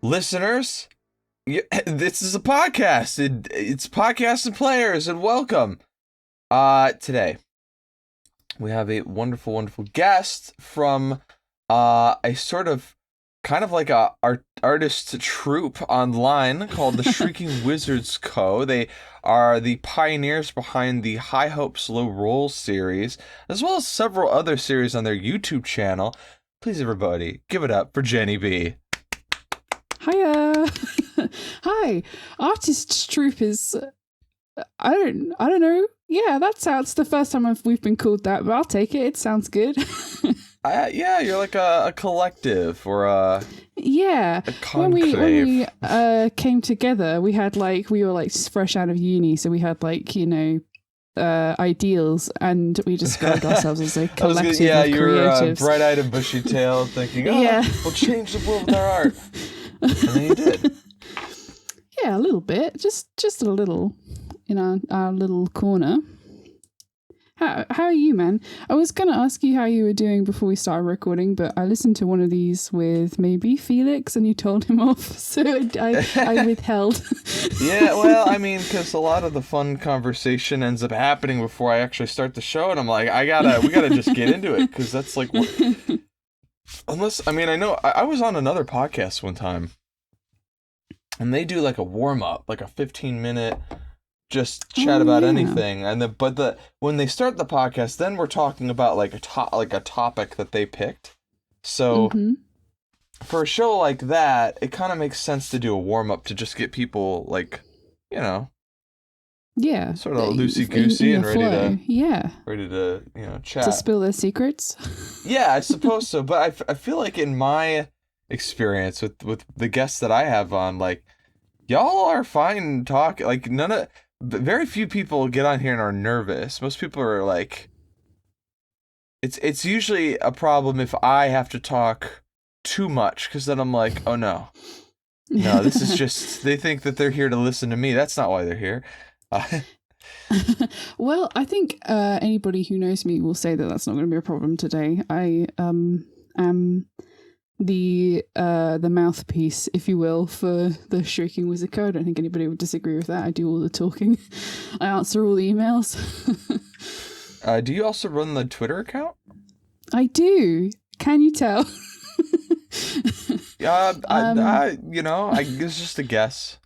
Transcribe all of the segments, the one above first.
listeners, this is a podcast. It's Podcasts and Players, and welcome. Today, we have a wonderful, wonderful guest from a sort of, kind of like a artist troupe online called the Shrieking Wizards Co. They are the pioneers behind the High Hopes, Low Rolls series, as well as several other series on their YouTube channel. Please, everybody, give it up for Jenny B. Hiya. Hi. Artist troupe is I don't know. Yeah, that sounds the first time we've been called that, but I'll take it. It sounds good. Yeah, you're like a collective or a When conclave. we came together, we were fresh out of uni, so we had ideals, and we described ourselves as a collective of you were creatives. bright-eyed and bushy-tailed, thinking, we'll change the world with our art. And then you did. Yeah, a little bit, just a little in our little corner. How are you, man? I was going to ask you how you were doing before we started recording, but I listened to one of these with maybe Felix, and you told him off, so I withheld. Yeah, well, I mean, because a lot of the fun conversation ends up happening before I actually start the show, and I'm like, we gotta just get into it, because that's like, I know, I was on another podcast one time, and they do like a warm-up, like a 15-minute... just chat about anything, and when they start the podcast, then we're talking about like a topic that they picked. So for a show like that, it kind of makes sense to do a warm up to just get people sort of loosey goosey and ready to chat, to spill their secrets. Yeah, I suppose so. But I feel like in my experience with the guests that I have on, like, y'all are fine talking. Like very few people get on here and are nervous. Most people are like, it's usually a problem if I have to talk too much, because then I'm like, oh no, this is just, they think that they're here to listen to me. That's not why they're here. Well, I think anybody who knows me will say that that's not going to be a problem today. I am the mouthpiece, if you will, for the Shrieking Wizard Co. I don't think anybody would disagree with that. I do all the talking. I answer all the emails. Do you also run the Twitter account? I do. Can you tell? It's just a guess.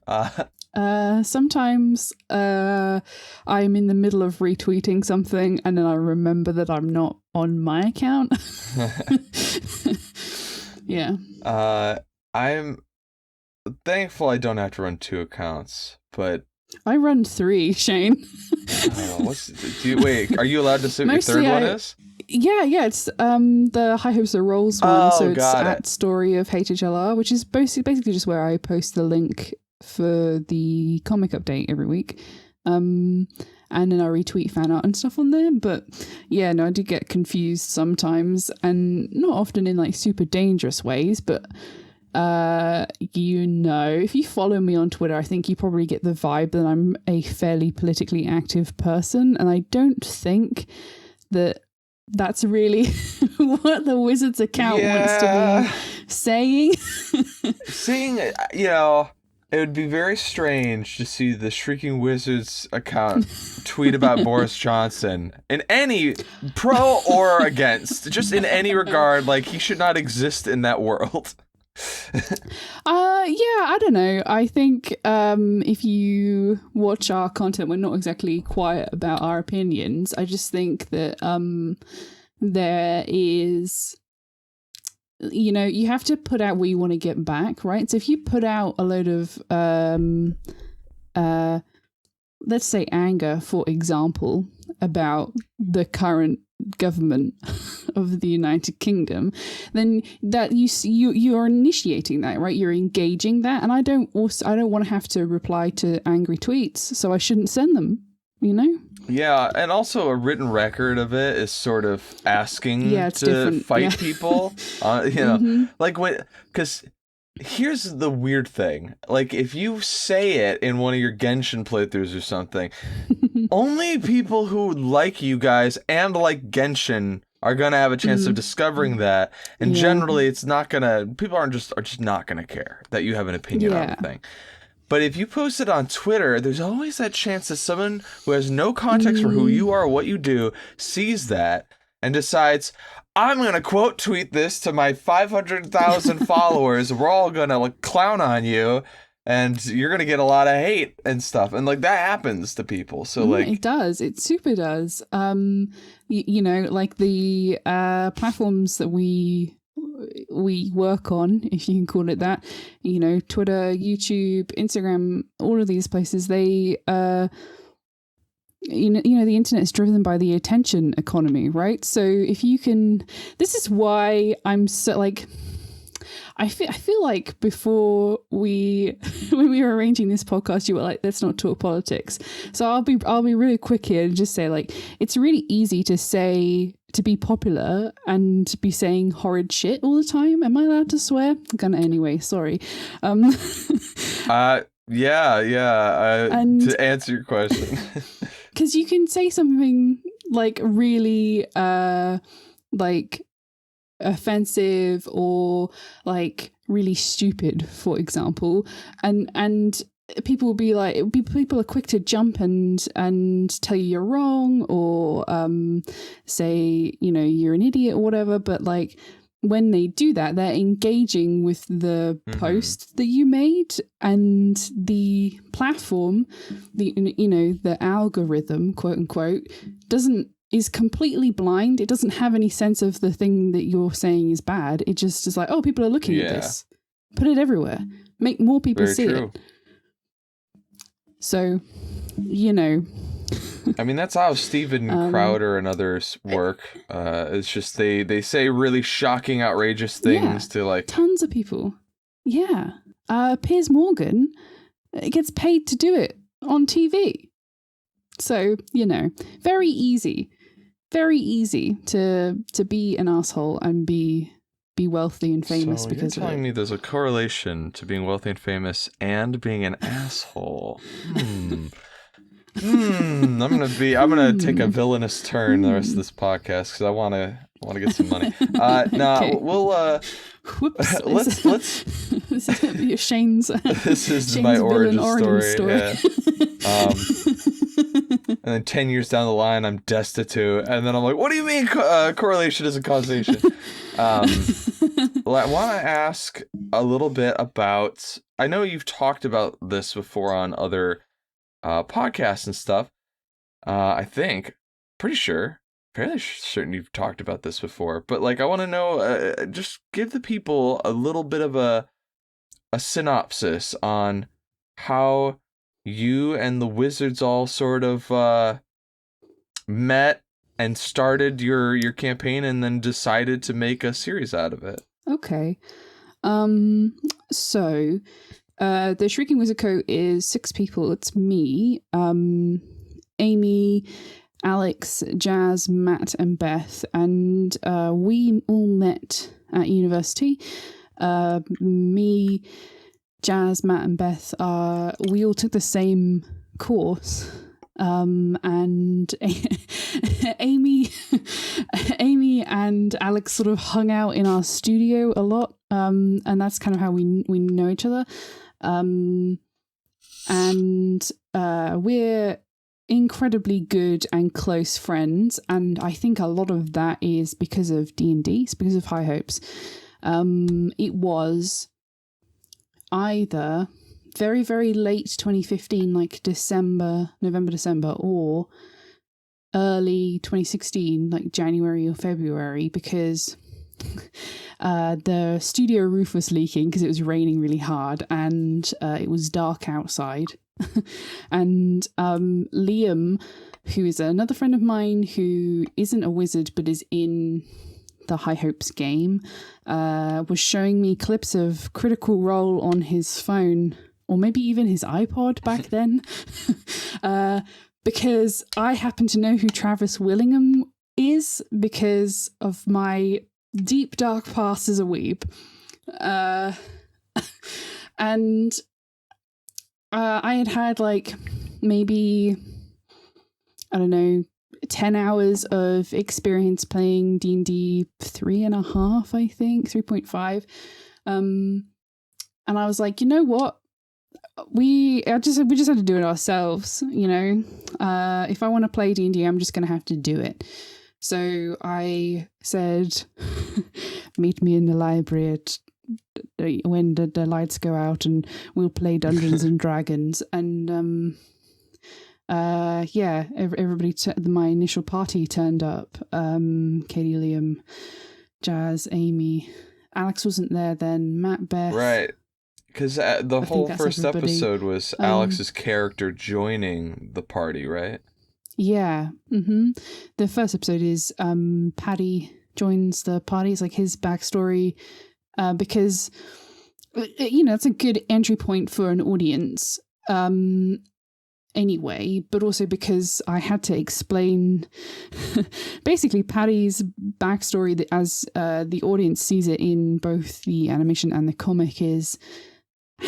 Sometimes I'm in the middle of retweeting something, and then I remember that I'm not on my account. Yeah. I'm thankful I don't have to run 2 accounts, but I run 3, Shane. Wait, are you allowed to say what your third one is? Yeah, it's the High Hopes of Rolls one. So it's at Story of HHLR, which is basically just where I post the link for the comic update every week. And then I retweet fan art and stuff on there. But yeah, no, I do get confused sometimes, and not often in like super dangerous ways, but if you follow me on Twitter, I think you probably get the vibe that I'm a fairly politically active person, and I don't think that that's really what the Wizards account wants to be saying. It would be very strange to see the Shrieking Wizards account tweet about Boris Johnson in any pro or against, just in any regard. Like, he should not exist in that world. I don't know. I think if you watch our content, we're not exactly quiet about our opinions. I just think that there is, you have to put out what you want to get back, right? So if you put out a load of let's say anger, for example, about the current government of the United Kingdom, then that you are initiating that, right? You're engaging that, and I don't want to have to reply to angry tweets, so I shouldn't send them. Yeah, and also a written record of it is sort of asking to fight people. Because here's the weird thing. Like, if you say it in one of your Genshin playthroughs or something, only people who like you guys and like Genshin are gonna have a chance of discovering that, and Yeah. generally it's not gonna, people are just not gonna care that you have an opinion on the thing. But if you post it on Twitter, there's always that chance that someone who has no context for who you are or what you do sees that and decides, I'm going to quote tweet this to my 500,000 followers. We're all going to like clown on you and you're going to get a lot of hate and stuff. And like that happens to people. So like it does. It super does. You know, like the platforms that we work on, if you can call it that, you know, Twitter, YouTube, Instagram, all of these places, they you know the internet is driven by the attention economy, right? So if you can, this is why I'm so like, I feel like before when we were arranging this podcast, you were like, let's not talk politics. So I'll be really quick here and just say, like, it's really easy to be popular and be saying horrid shit all the time. Am I allowed to swear? I'm gonna anyway, sorry. Yeah. To answer your question. Because you can say something like really like offensive or like really stupid, for example, and people will be like, people are quick to jump and tell you you're wrong, or say, you know, you're an idiot or whatever. But like when they do that, they're engaging with the post that you made, and the platform, the algorithm, quote unquote, is completely blind. It doesn't have any sense of the thing that you're saying is bad. It just is like, oh, people are looking at this. Put it everywhere. Make more people see it. So, you know. I mean, that's how Steven Crowder and others work. It's just they say really shocking, outrageous things to like... Tons of people. Yeah. Piers Morgan gets paid to do it on TV. So, you know, very easy to be an asshole and be wealthy and famous because you're telling me there's a correlation to being wealthy and famous and being an asshole. I'm gonna take a villainous turn the rest of this podcast because I wanna get some money. Okay. We'll let's this is Shane's this is Shane's my origin story. Yeah. And then 10 years down the line, I'm destitute. And then I'm like, what do you mean correlation isn't causation? I want to ask a little bit about, I know you've talked about this before on other podcasts and stuff. I think, fairly certain you've talked about this before. But like, I want to know, just give the people a little bit of a synopsis on how you and the Wizards all sort of met and started your campaign and then decided to make a series out of it. Okay. So the Shrieking Musical is 6 people. It's me, Amy, Alex, Jazz, Matt, and Beth. And we all met at university. Me, Jazz, Matt, and Beth, we all took the same course. And Amy and Alex sort of hung out in our studio a lot. And that's kind of how we know each other. And we're incredibly good and close friends. And I think a lot of that is because of D&D, it's because of High Hopes. It was either very, very late 2015, like November, December, or early 2016, like January or February, because the studio roof was leaking because it was raining really hard and it was dark outside. And Liam, who is another friend of mine who isn't a wizard but is in the High Hopes game, was showing me clips of Critical Role on his phone, or maybe even his iPod back then, because I happen to know who Travis Willingham is because of my deep dark past as a weeb. And I had like maybe, I don't know, 10 hours of experience playing D&D 3.5, I think, 3.5. And I was like, you know what? We just had to do it ourselves, you know. If I want to play D&D, I'm just going to have to do it. So I said, meet me in the library when the lights go out, and we'll play Dungeons and Dragons. And everybody, my initial party turned up. Katie, Liam, Jazz, Amy. Alex wasn't there then. Matt, Beth. Right. Because the whole first episode was Alex's character joining the party, right? Yeah. Mm-hmm. The first episode is Paddy joins the party. It's like his backstory, because, you know, it's a good entry point for an audience anyway, but also because I had to explain basically Paddy's backstory as the audience sees it in both the animation and the comic is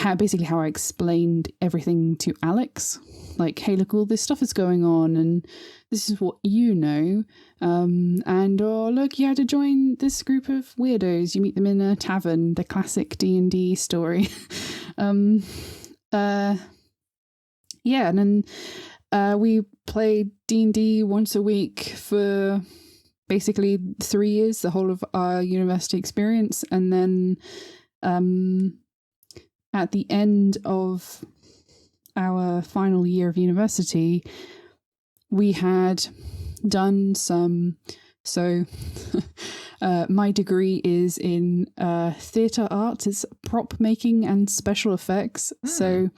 how I explained everything to Alex. Like, hey, look, all this stuff is going on, and this is what you know. And oh, look, you had to join this group of weirdos. You meet them in a tavern. The classic D&D story. And then we played D&D once a week for basically 3 years, the whole of our university experience, and then at the end of our final year of university, we had done some... So my degree is in theatre arts. It's prop making and special effects. So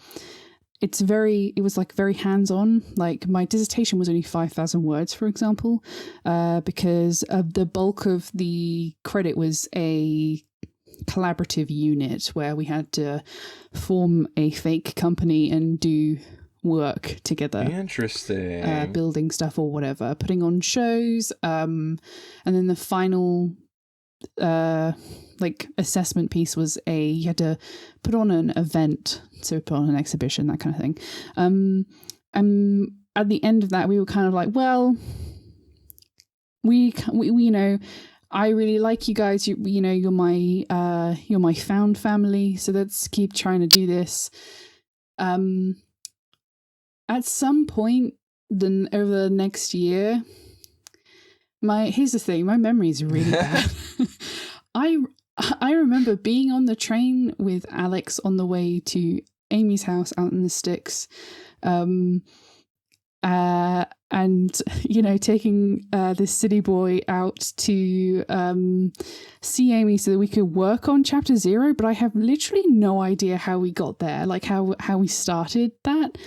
it was like very hands-on. Like, my dissertation was only 5,000 words, for example, because the bulk of the credit was a collaborative unit where we had to form a fake company and do work together. Interesting. Building stuff or whatever, putting on shows, and then the final assessment piece was you had to put on an event, so put on an exhibition, that kind of thing. And at the end of that, we were kind of like, well, we you know, I really like you guys. You know, you're my found family. So let's keep trying to do this. At some point, then over the next year, here's the thing. My memory is really bad. I remember being on the train with Alex on the way to Amy's house out in the sticks. And, you know, taking this city boy out to see Amy so that we could work on Chapter 0, but I have literally no idea how we got there, like how we started that.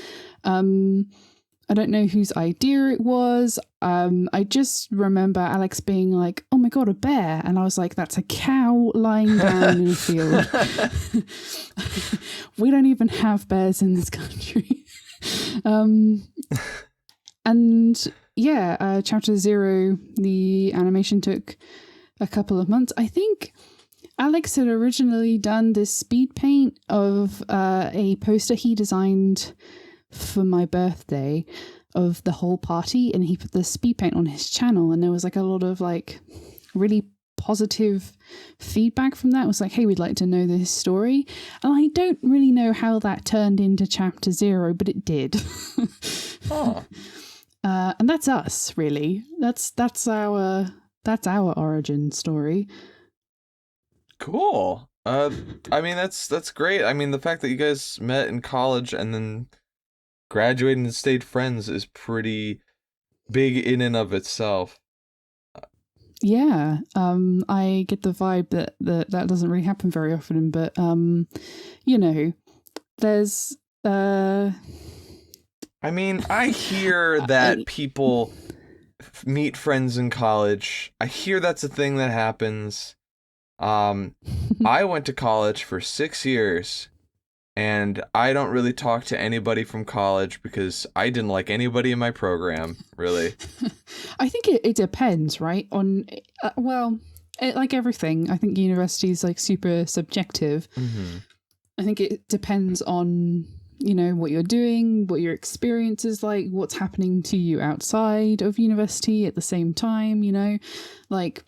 I don't know whose idea it was. I just remember Alex being like, oh my God, a bear. And I was like, that's a cow lying down in a field. We don't even have bears in this country. And yeah, Chapter 0, the animation took a couple of months. I think Alex had originally done this speed paint of a poster he designed for my birthday of the whole party, and he put the speed paint on his channel, and there was like a lot of like really positive feedback from that. It was like, hey, we'd like to know this story. And I don't really know how that turned into Chapter 0, but it did. Oh. And that's us, really. That's our origin story. Cool. I mean, that's great. I mean, the fact that you guys met in college and then graduated and stayed friends is pretty big in and of itself. Yeah. I get the vibe that doesn't really happen very often, but you know, there's I mean, I hear that people meet friends in college. I hear that's a thing that happens. I went to college for 6 years, and I don't really talk to anybody from college because I didn't like anybody in my program, really. I think it depends, right? On, like everything, I think university is like super subjective. Mm-hmm. I think it depends on you know, what you're doing, what your experience is like, what's happening to you outside of university at the same time, you know, like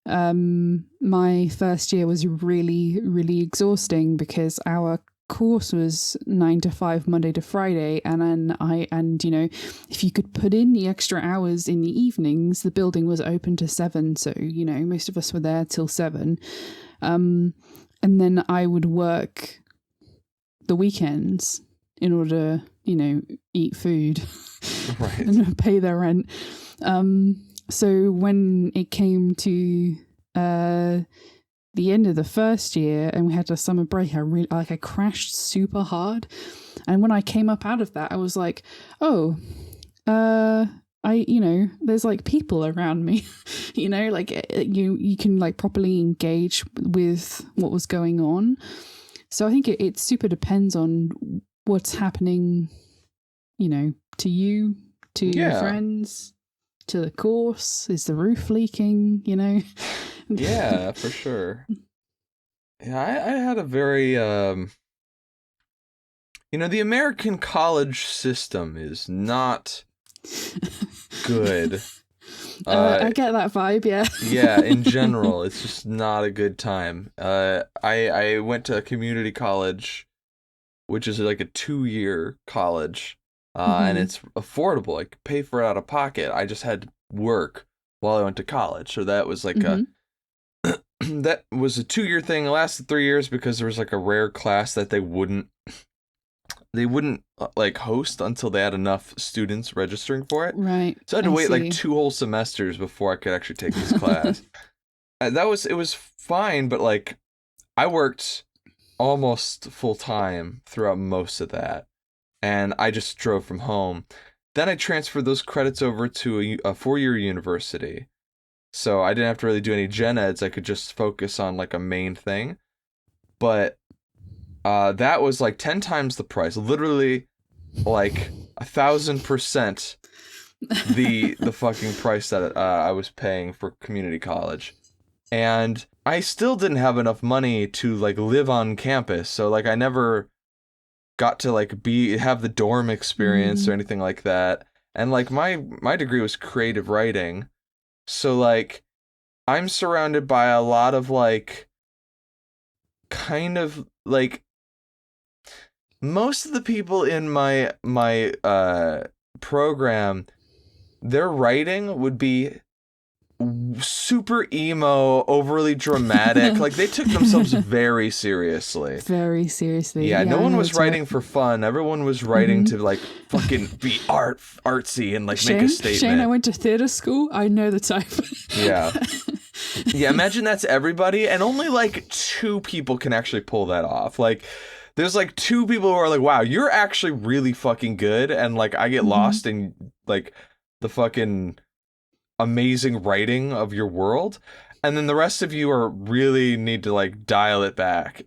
my first year was really, really exhausting because our course was 9 to 5 Monday to Friday, and then you know, if you could put in the extra hours in the evenings, the building was open to 7, so you know, most of us were there till 7, and then I would work the weekends in order, you know, eat food right. and pay their rent. So when it came to the end of the first year and we had a summer break, I crashed super hard. And when I came up out of that, I was like, oh, you know, there's like people around me, you know, like you can like properly engage with what was going on. So I think it super depends on what's happening, you know, to you, to your friends, to the course. Is the roof leaking, you know? Yeah, for sure. Yeah, I had a very, you know, the American college system is not good. I get that vibe, yeah. Yeah, in general, it's just not a good time. I went to a community college, which is like a 2-year college, and it's affordable. I could pay for it out of pocket. I just had to work while I went to college, so that was like that was a 2-year thing. It lasted 3 years because there was like a rare class that they wouldn't like host until they had enough students registering for it. Right. So I had to wait like 2 whole semesters before I could actually take this class. It was fine, but like I worked almost full time throughout most of that, and I just drove from home. Then I transferred those credits over to a 4-year university. So I didn't have to really do any gen eds. I could just focus on like a main thing. But that was like 10 times the price, literally like 1,000% the fucking price that I was paying for community college. And I still didn't have enough money to like live on campus. So like I never got to like have the dorm experience or anything like that. And like my degree was creative writing. So like I'm surrounded by a lot of like kind of like most of the people in my program, their writing would be super emo, overly dramatic. Like they took themselves very seriously. Very seriously. Yeah, no one was writing for fun. Everyone was writing to like fucking be artsy and like make a statement. Shane, I went to theater school. I know the type. Yeah. Yeah, imagine that's everybody, and only like 2 people can actually pull that off. Like there's like 2 people who are like, wow, you're actually really fucking good, and like I get lost in like the fucking amazing writing of your world, and then the rest of you are really need to like dial it back.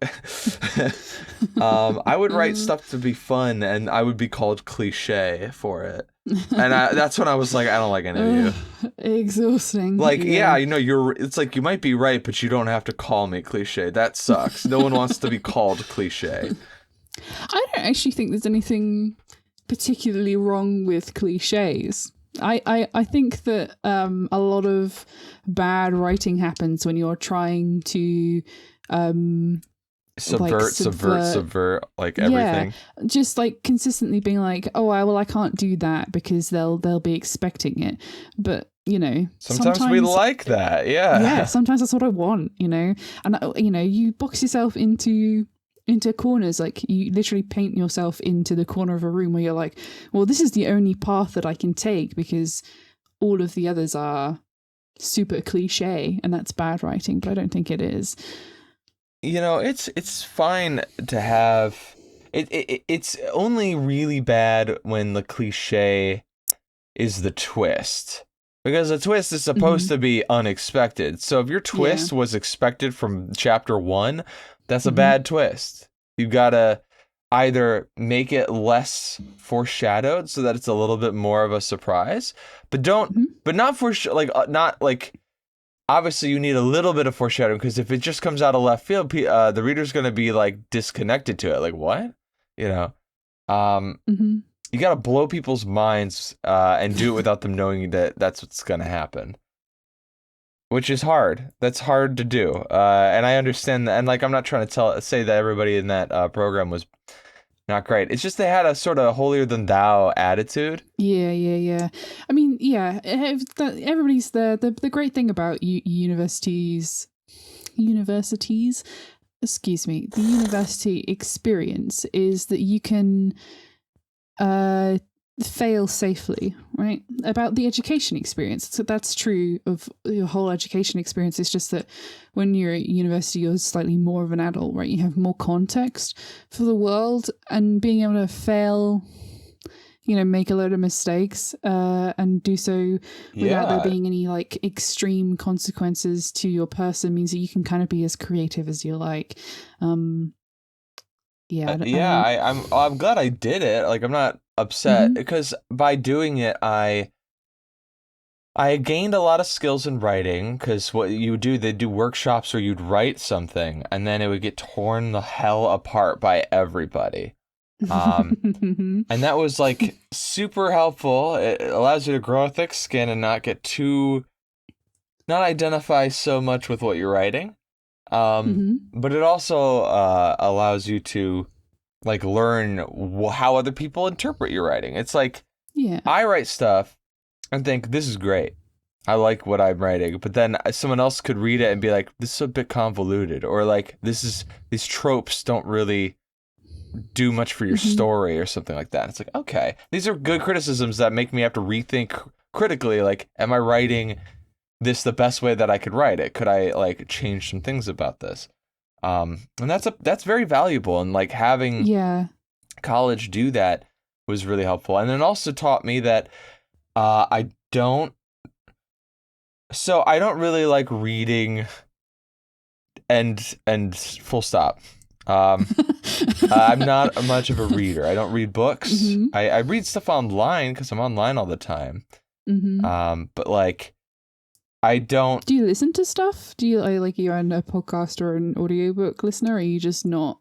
I would write stuff to be fun, and I would be called cliche for it, and that's when I was like, I don't like any of you. Exhausting. Like, yeah, you know, it's like you might be right, but you don't have to call me cliche. That sucks. No one wants to be called cliche. I don't actually think there's anything particularly wrong with cliches. I think that a lot of bad writing happens when you're trying to subvert like everything. Yeah, just like consistently being like, oh, well, I can't do that because they'll be expecting it. But you know, sometimes we like that. Yeah, sometimes that's what I want. You know, and you know, you box yourself into corners. Like you literally paint yourself into the corner of a room where you're like, well, this is the only path that I can take because all of the others are super cliche, and that's bad writing. But I don't think it is. You know, it's fine to have it. It's only really bad when the cliche is the twist, because the twist is supposed to be unexpected. So if your twist was expected from chapter 1, that's a bad twist. You gotta either make it less foreshadowed so that it's a little bit more of a surprise, but not not like. Obviously, you need a little bit of foreshadowing, because if it just comes out of left field, the reader's going to be like disconnected to it. Like, what? You know? Mm-hmm. You gotta blow people's minds and do it without them knowing that that's what's gonna happen. Which is hard. That's hard to do. And I understand that. And like, I'm not trying to say that everybody in that program was not great. It's just they had a sort of holier than thou attitude. Yeah. I mean, yeah, everybody's there. The great thing about universities, excuse me, the university experience is that you can fail safely, right? About the education experience. So that's true of your whole education experience. It's just that when you're at university, you're slightly more of an adult, right? You have more context for the world, and being able to fail, make a load of mistakes and do so without there being any like extreme consequences to your person means that you can kind of be as creative as you like. I'm glad I did it. Like, I'm not upset because by doing it, I gained a lot of skills in writing, because what you do, they do workshops where you'd write something and then it would get torn the hell apart by everybody. And that was like super helpful. It allows you to grow a thick skin and not identify so much with what you're writing. But it also allows you to like learn how other people interpret your writing. It's like, I write stuff and think this is great. I like what I'm writing, but then someone else could read it and be like, this is a bit convoluted, or like these tropes don't really do much for your story or something like that. It's like, okay, these are good criticisms that make me have to rethink critically, like, am I writing this the best way that I could write it? Could I like change some things about this? And that's very valuable, and like having college do that was really helpful. And then also taught me that I don't really like reading and full stop. I'm not much of a reader. I don't read books. I read stuff online because I'm online all the time. But like, I don't. Do you listen to stuff? Do you like you're on a podcast or an audiobook listener, or are you just not?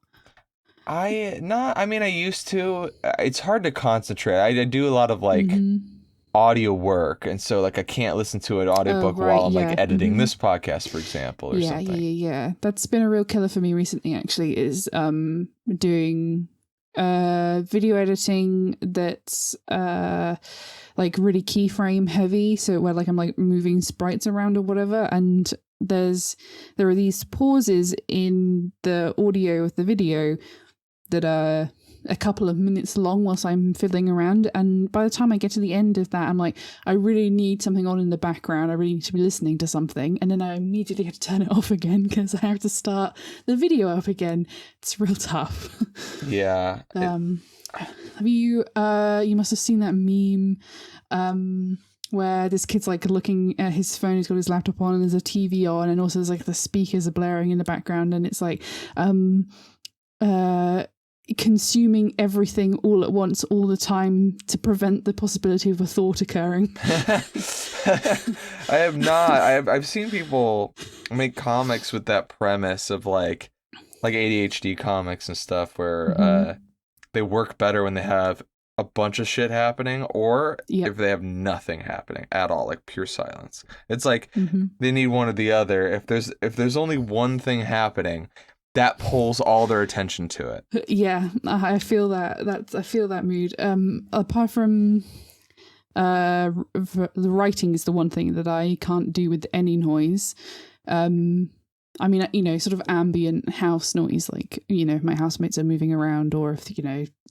I mean, I used to. It's hard to concentrate. I do a lot of like audio work, and so like I can't listen to an audiobook while I'm like editing this podcast, for example, or something. Yeah. That's been a real killer for me recently, actually, is doing video editing that's like really keyframe heavy, so where like I'm like moving sprites around or whatever, and there are these pauses in the audio of the video that are a couple of minutes long whilst I'm fiddling around, and by the time I get to the end of that, I'm like, I really need something on in the background. I really need to be listening to something, and then I immediately have to turn it off again because I have to start the video up again. It's real tough. Yeah. Have you must have seen that meme where this kid's like looking at his phone, he's got his laptop on, and there's a TV on, and also there's like the speakers are blaring in the background, and it's like consuming everything all at once all the time to prevent the possibility of a thought occurring. I have not. I've seen people make comics with that premise of like ADHD comics and stuff where they work better when they have a bunch of shit happening, or if they have nothing happening at all, like pure silence. It's like they need one or the other. If there's only one thing happening, that pulls all their attention to it. Yeah, I feel that. I feel that mood. Apart from the writing is the one thing that I can't do with any noise. I mean, sort of ambient house noise, like, if my housemates are moving around, or if,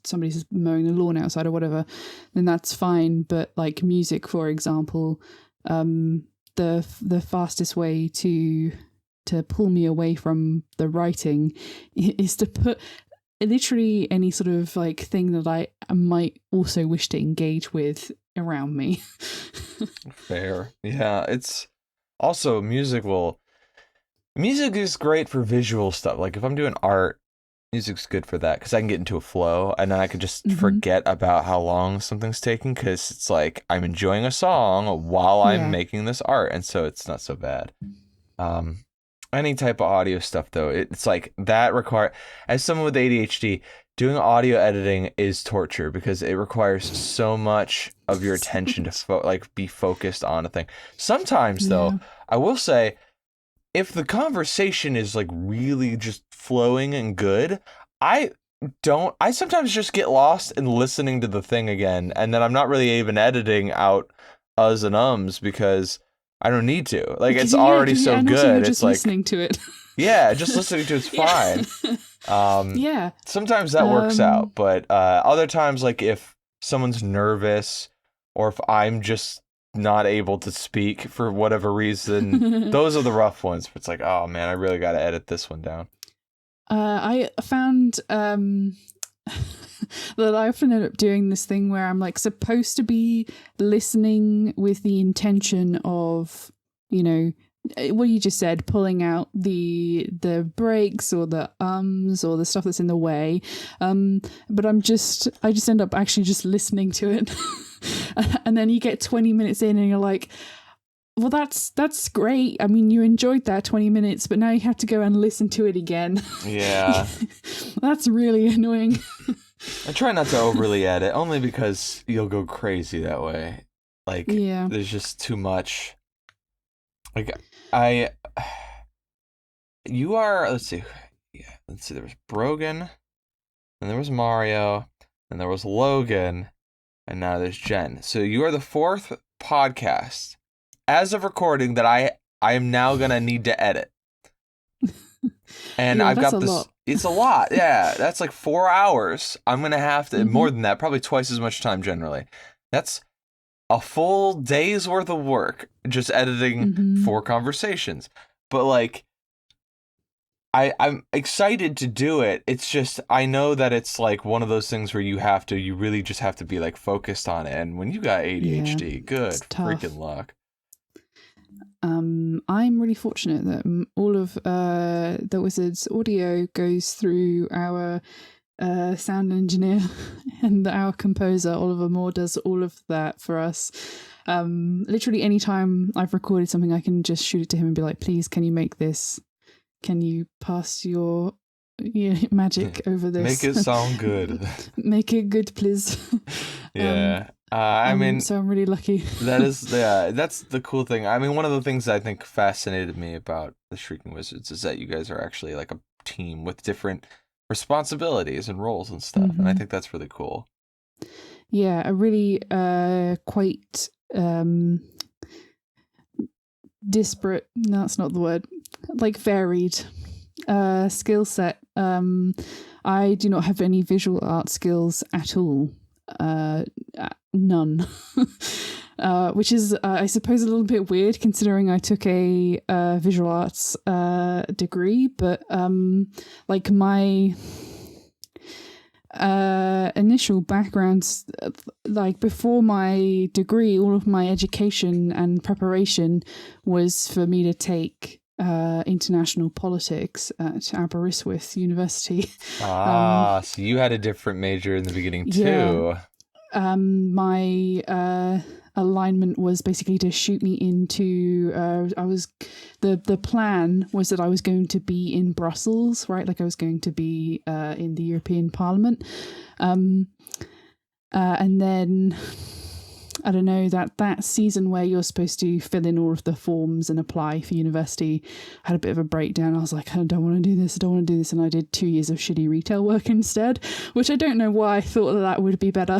somebody's mowing the lawn outside or whatever, then that's fine. But like music, for example, the fastest way to pull me away from the writing is to put literally any sort of like thing that I might also wish to engage with around me. Fair. Yeah, it's also music is great for visual stuff. Like if I'm doing art, music's good for that because I can get into a flow, and then I could just forget about how long something's taking, because it's like I'm enjoying a song while I'm making this art, and so it's not so bad. Any type of audio stuff though, it's like that as someone with ADHD, doing audio editing is torture because it requires so much of your attention to be focused on a thing. Sometimes though, I will say, if the conversation is like really just flowing and good, I sometimes just get lost in listening to the thing again, and then I'm not really even editing out uhs and ums because I don't need to. Like, it's already so and good. Also you're it's just like listening to it. Yeah, just listening to it's fine. Yeah. Sometimes that works out, but other times, like if someone's nervous or if I'm just not able to speak for whatever reason, those are the rough ones. It's like, oh man, I really got to edit this one down. I found that I often end up doing this thing where I'm like supposed to be listening with the intention of, what you just said, pulling out the breaks or the ums or the stuff that's in the way. But I just end up actually just listening to it. And then you get 20 minutes in and you're like, well, that's great. I mean, you enjoyed that 20 minutes, but now you have to go and listen to it again. Yeah. That's really annoying. I try not to overly edit, only because you'll go crazy that way. Like, there's just too much. Like, let's see, there was Brogan, and there was Mario, and there was Logan, and now there's Jen. So you are the fourth podcast, as of recording, that I am now gonna need to edit. And I've got this. Lot. It's a lot. Yeah, that's like 4 hours. I'm gonna have to more than that, probably twice as much time generally. That's a full day's worth of work just editing 4 conversations. But like, I'm excited to do it. It's just, I know that it's like one of those things where you really just have to be like focused on it. And when you got ADHD, good freaking luck. I'm really fortunate that all of the Wizard's audio goes through our sound engineer and our composer. Oliver Moore does all of that for us. Literally anytime I've recorded something, I can just shoot it to him and be like, please, can you make this? Can you pass your magic over this? Make it sound good. Make it good, please. Yeah. I mean, so I'm really lucky. that's the cool thing. I mean, one of the things I think fascinated me about the Shrieking Wizards is that you guys are actually like a team with different responsibilities and roles and stuff, and I think that's really cool. Yeah, a really quite disparate. No, that's not the word. Like varied skill set. I do not have any visual art skills at all. None. Which is, I suppose, a little bit weird considering I took a visual arts degree, but like my initial background, like before my degree, all of my education and preparation was for me to take international politics at Aberystwyth University. So you had a different major in the beginning too. Yeah. My alignment was basically to shoot me into the plan was that I was going to be in Brussels, right? Like I was going to be in the European Parliament. And then I don't know, that season where you're supposed to fill in all of the forms and apply for university, I had a bit of a breakdown. I was like, I don't want to do this. And I did 2 years of shitty retail work instead, which I don't know why I thought that would be better.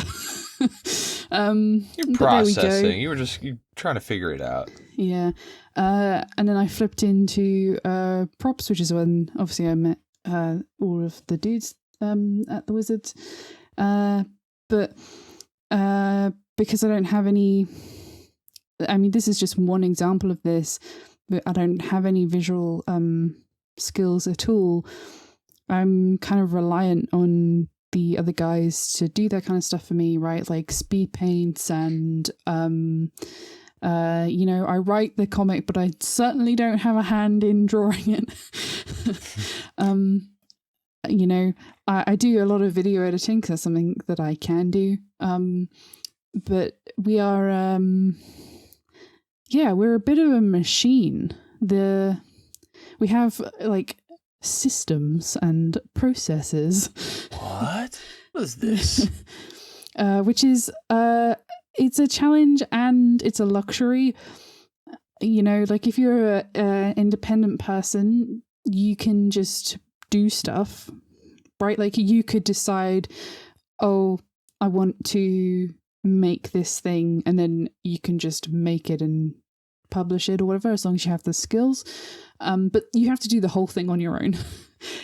You're processing. You were trying to figure it out. Yeah. And then I flipped into props, which is when obviously I met all of the dudes at the Wizards. But because I don't have any, I mean, this is just one example of this, but I don't have any visual skills at all. I'm kind of reliant on the other guys to do that kind of stuff for me, right? Like speed paints and, I write the comic, but I certainly don't have a hand in drawing it. I do a lot of video editing because that's something that I can do. But we are, we're a bit of a machine. We have like systems and processes. What? What is this? Which is it's a challenge and it's a luxury. Like if you're an independent person, you can just do stuff, right? Like you could decide, oh, I want to make this thing, and then you can just make it and publish it or whatever, as long as you have the skills. But you have to do the whole thing on your own.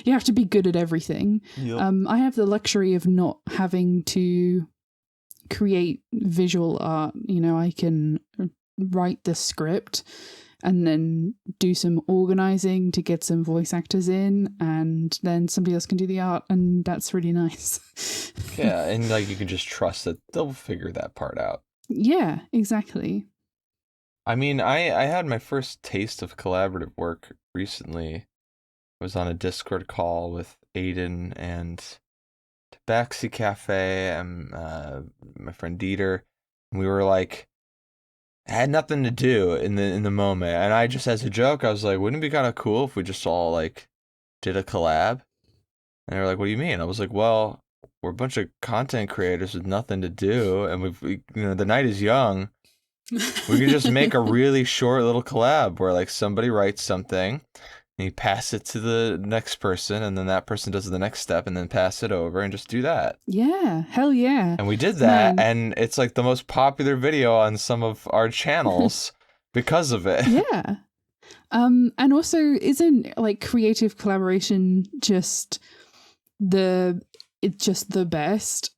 You have to be good at everything. Yep. I have the luxury of not having to create visual art. I can write the script and then do some organizing to get some voice actors in, and then somebody else can do the art, and that's really nice. Yeah, and like you can just trust that they'll figure that part out. Yeah, exactly. I mean, I had my first taste of collaborative work recently. I was on a Discord call with Aiden and Tabaxi Cafe and my friend Dieter. And we were like, had nothing to do in the moment, and I just, as a joke, I was like, wouldn't it be kind of cool if we just all like did a collab? And they were like, what do you mean? I was like, well, we're a bunch of content creators with nothing to do, and the night is young. We could just make a really short little collab where like somebody writes something and you pass it to the next person, and then that person does the next step and then pass it over, and just do that. Yeah, hell yeah. And we did that, and it's like the most popular video on some of our channels because of it. Yeah. And also, isn't like creative collaboration just the best?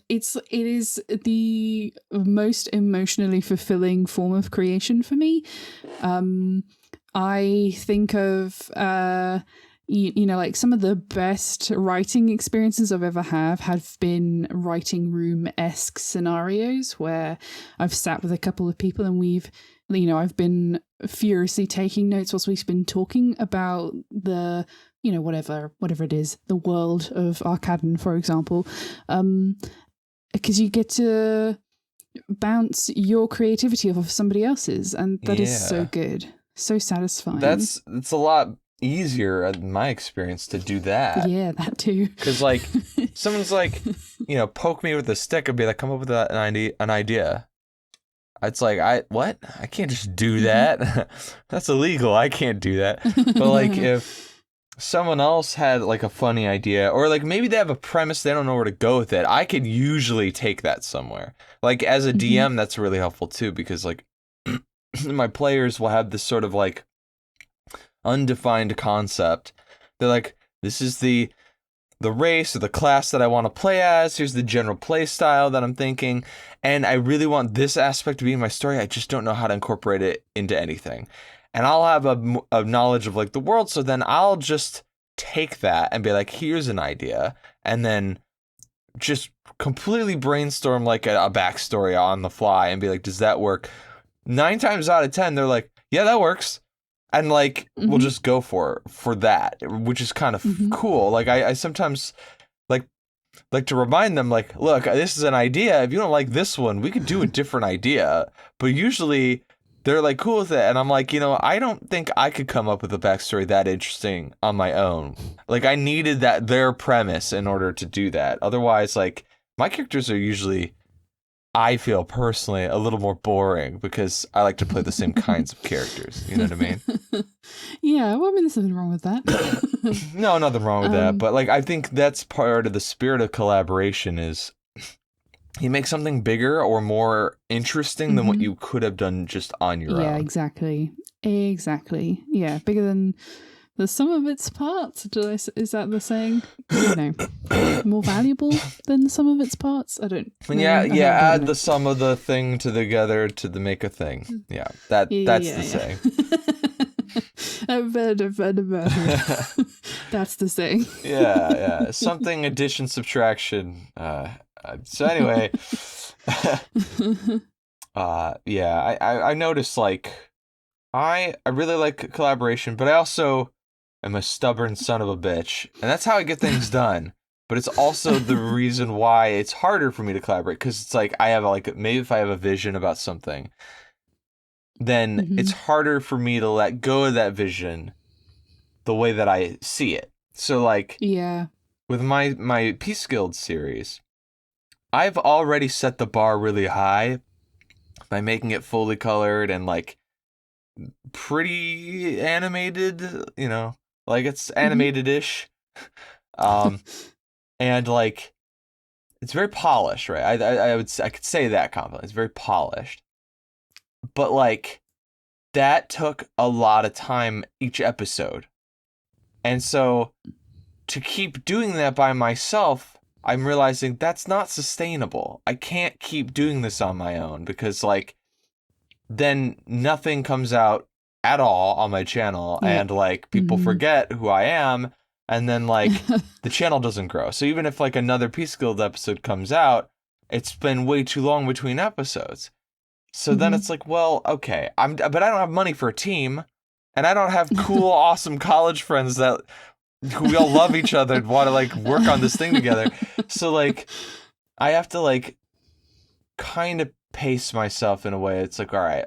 It is the most emotionally fulfilling form of creation for me. I think of like some of the best writing experiences I've ever have been writing room-esque scenarios where I've sat with a couple of people and I've been furiously taking notes whilst we've been talking about the whatever it is, the world of Arcaden, for example, because you get to bounce your creativity off of somebody else's, and that is so good, so satisfying. It's a lot easier, in my experience, to do that. Yeah, that too. Because like someone's like, poke me with a stick and be like, come up with an idea. It's like, I can't just do that. That's illegal. I can't do that. But like if someone else had like a funny idea, or like maybe they have a premise, they don't know where to go with it, I could usually take that somewhere. Like as a DM, that's really helpful too, because like my players will have this sort of like undefined concept. They're like, this is the race or the class that I want to play as. Here's the general play style that I'm thinking. And I really want this aspect to be in my story. I just don't know how to incorporate it into anything. And I'll have a knowledge of like the world. So then I'll just take that and be like, here's an idea. And then just completely brainstorm like a backstory on the fly and be like, does that work? 9 times out of 10, they're like, yeah, that works. And like, we'll just go for that, which is kind of cool. Like I sometimes like to remind them, like, look, this is an idea. If you don't like this one, we could do a different idea. But usually they're like cool with it. And I'm like, I don't think I could come up with a backstory that interesting on my own. Like I needed their premise in order to do that. Otherwise, like my characters are usually, I feel personally, a little more boring because I like to play the same kinds of characters. You know what I mean? Yeah, well, I mean, there's nothing wrong with that. No, nothing wrong with that. But like, I think that's part of the spirit of collaboration is you make something bigger or more interesting than what you could have done just on your own. Yeah, exactly. Yeah, bigger than the sum of its parts. Is that the saying? More valuable than the sum of its parts. I don't. Yeah. Add the sum of the thing together to make a thing. Yeah, that's the saying. That's the saying. Yeah. Something, addition, subtraction. So anyway, I noticed like I really like collaboration, but I also am a stubborn son of a bitch, and that's how I get things done. But it's also the reason why it's harder for me to collaborate, because it's like I have like, maybe if I have a vision about something, then it's harder for me to let go of that vision the way that I see it. So like, yeah, with my Peace Guild series, I've already set the bar really high by making it fully colored and like pretty animated, like it's animated-ish. And like it's very polished, right? I could say that confidently. It's very polished. But like that took a lot of time each episode. And so to keep doing that by myself, I'm realizing that's not sustainable. I can't keep doing this on my own because like then nothing comes out at all on my channel and like people forget who I am and then like the channel doesn't grow. So even if like another Peace Guild episode comes out, it's been way too long between episodes. So then it's like, well, okay, but I don't have money for a team and I don't have cool, awesome college friends that we all love each other and want to like work on this thing together. So like I have to like kind of pace myself in a way. It's like, all right,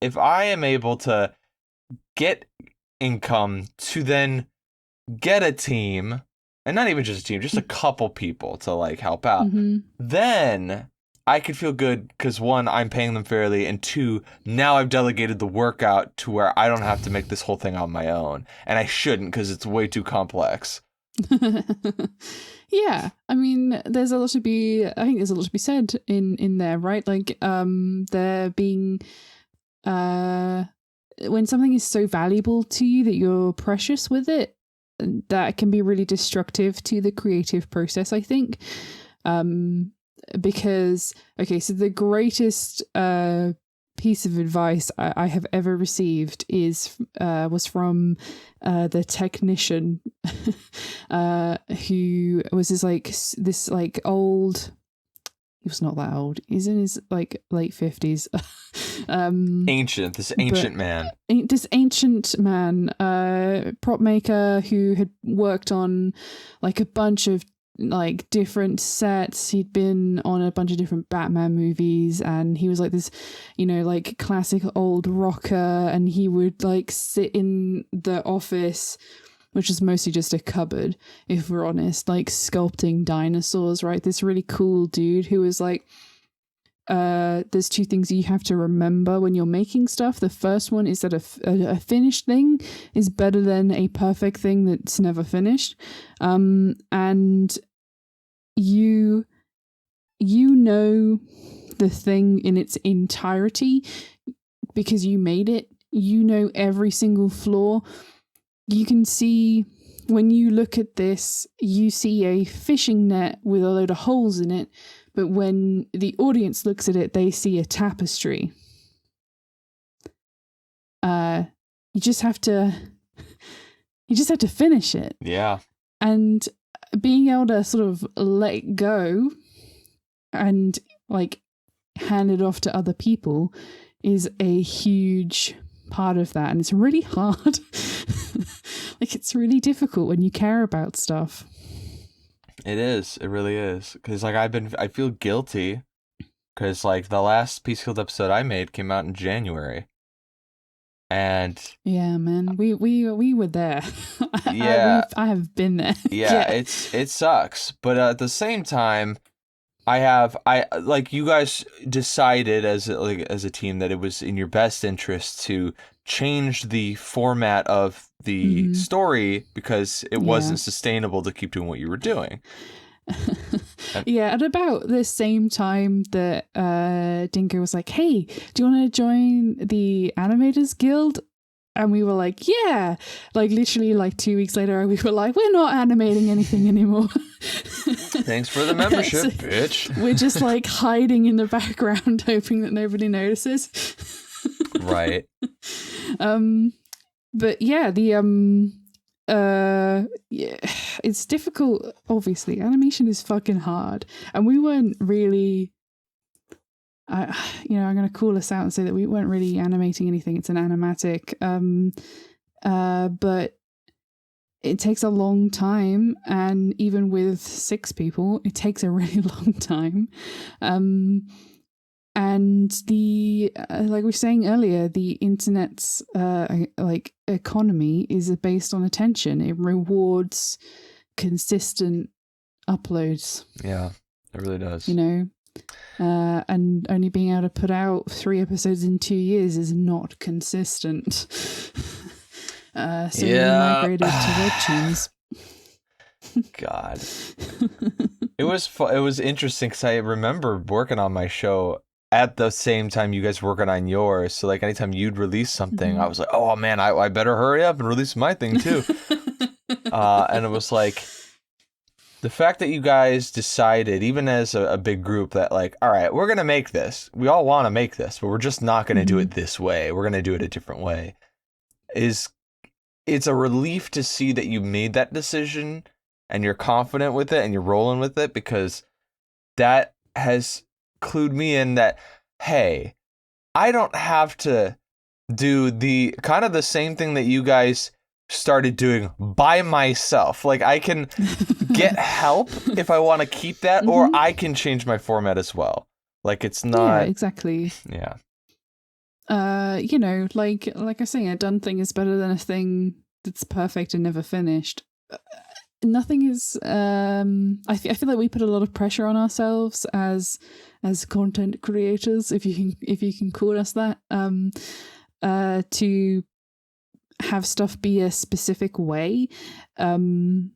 if I am able to get income to then get a team, and not even just a team, just a couple people to like help out, then I could feel good because one, I'm paying them fairly, and two, now I've delegated the workout to where I don't have to make this whole thing on my own, and I shouldn't because it's way too complex. Yeah, I mean, there's a lot to be. I think there's a lot to be said in there, right? Like, there being, when something is so valuable to you that you're precious with it, that can be really destructive to the creative process, I think. Because okay, so the greatest piece of advice I have ever received was from the technician who was this old. He was not that old. He's in his like late 50s. This ancient man, prop maker who had worked on like a bunch of like different sets. He'd been on a bunch of different Batman movies, and he was like this, like classic old rocker, and he would like sit in the office, which is mostly just a cupboard, if we're honest, like sculpting dinosaurs, right? This really cool dude who was like, there's two things you have to remember when you're making stuff. The first one is that a finished thing is better than a perfect thing that's never finished. And you know the thing in its entirety because you made it. You know every single flaw. You can see, when you look at this, you see a fishing net with a load of holes in it, but when the audience looks at it, they see a tapestry. You just have to finish it. Yeah. And being able to sort of let it go and like hand it off to other people is a huge part of that, and it's really hard. Like, it's really difficult when you care about stuff. It is. It really is. Because like I feel guilty because like the last Peace Guild episode I made came out in January, and yeah, man, we were there. Yeah, I have been there. Yeah, it sucks, but at the same time, I like you guys decided as a team that it was in your best interest to change the format of the story because it wasn't sustainable to keep doing what you were doing. Yeah, at about the same time that Dingo was like, hey, do you want to join the Animators Guild? And we were like, yeah. Like, literally, like 2 weeks later, we were like, we're not animating anything anymore. Thanks for the membership, bitch. We're just like hiding in the background, hoping that nobody notices. Right. But yeah, yeah, it's difficult. Obviously, animation is fucking hard, and we weren't really. I'm going to call us out and say that we weren't really animating anything. It's an animatic, but it takes a long time, and even with 6 people, it takes a really long time. And the like we were saying earlier, the internet's like economy is based on attention. It rewards consistent uploads. Yeah, it really does. You know, and only being able to put out 3 episodes in 2 years is not consistent. So we migrated to webtoons. God, it was interesting because I remember working on my show at the same time you guys were working on yours. So like anytime you'd release something, I was like, oh man, I better hurry up and release my thing too. And it was like the fact that you guys decided, even as a big group, that like, all right, we're gonna make this. We all want to make this, but we're just not gonna do it this way. We're gonna do it a different way. It's a relief to see that you made that decision and you're confident with it and you're rolling with it, because that has clued me in that, hey, I don't have to do the kind of the same thing that you guys started doing by myself. Like I can get help if I want to keep that, or I can change my format as well. Like it's not... Yeah, exactly. Yeah. You know, like I say, a done thing is better than a thing that's perfect and never finished. Nothing is. I feel like we put a lot of pressure on ourselves as content creators, if you can call us that, to have stuff be a specific way. You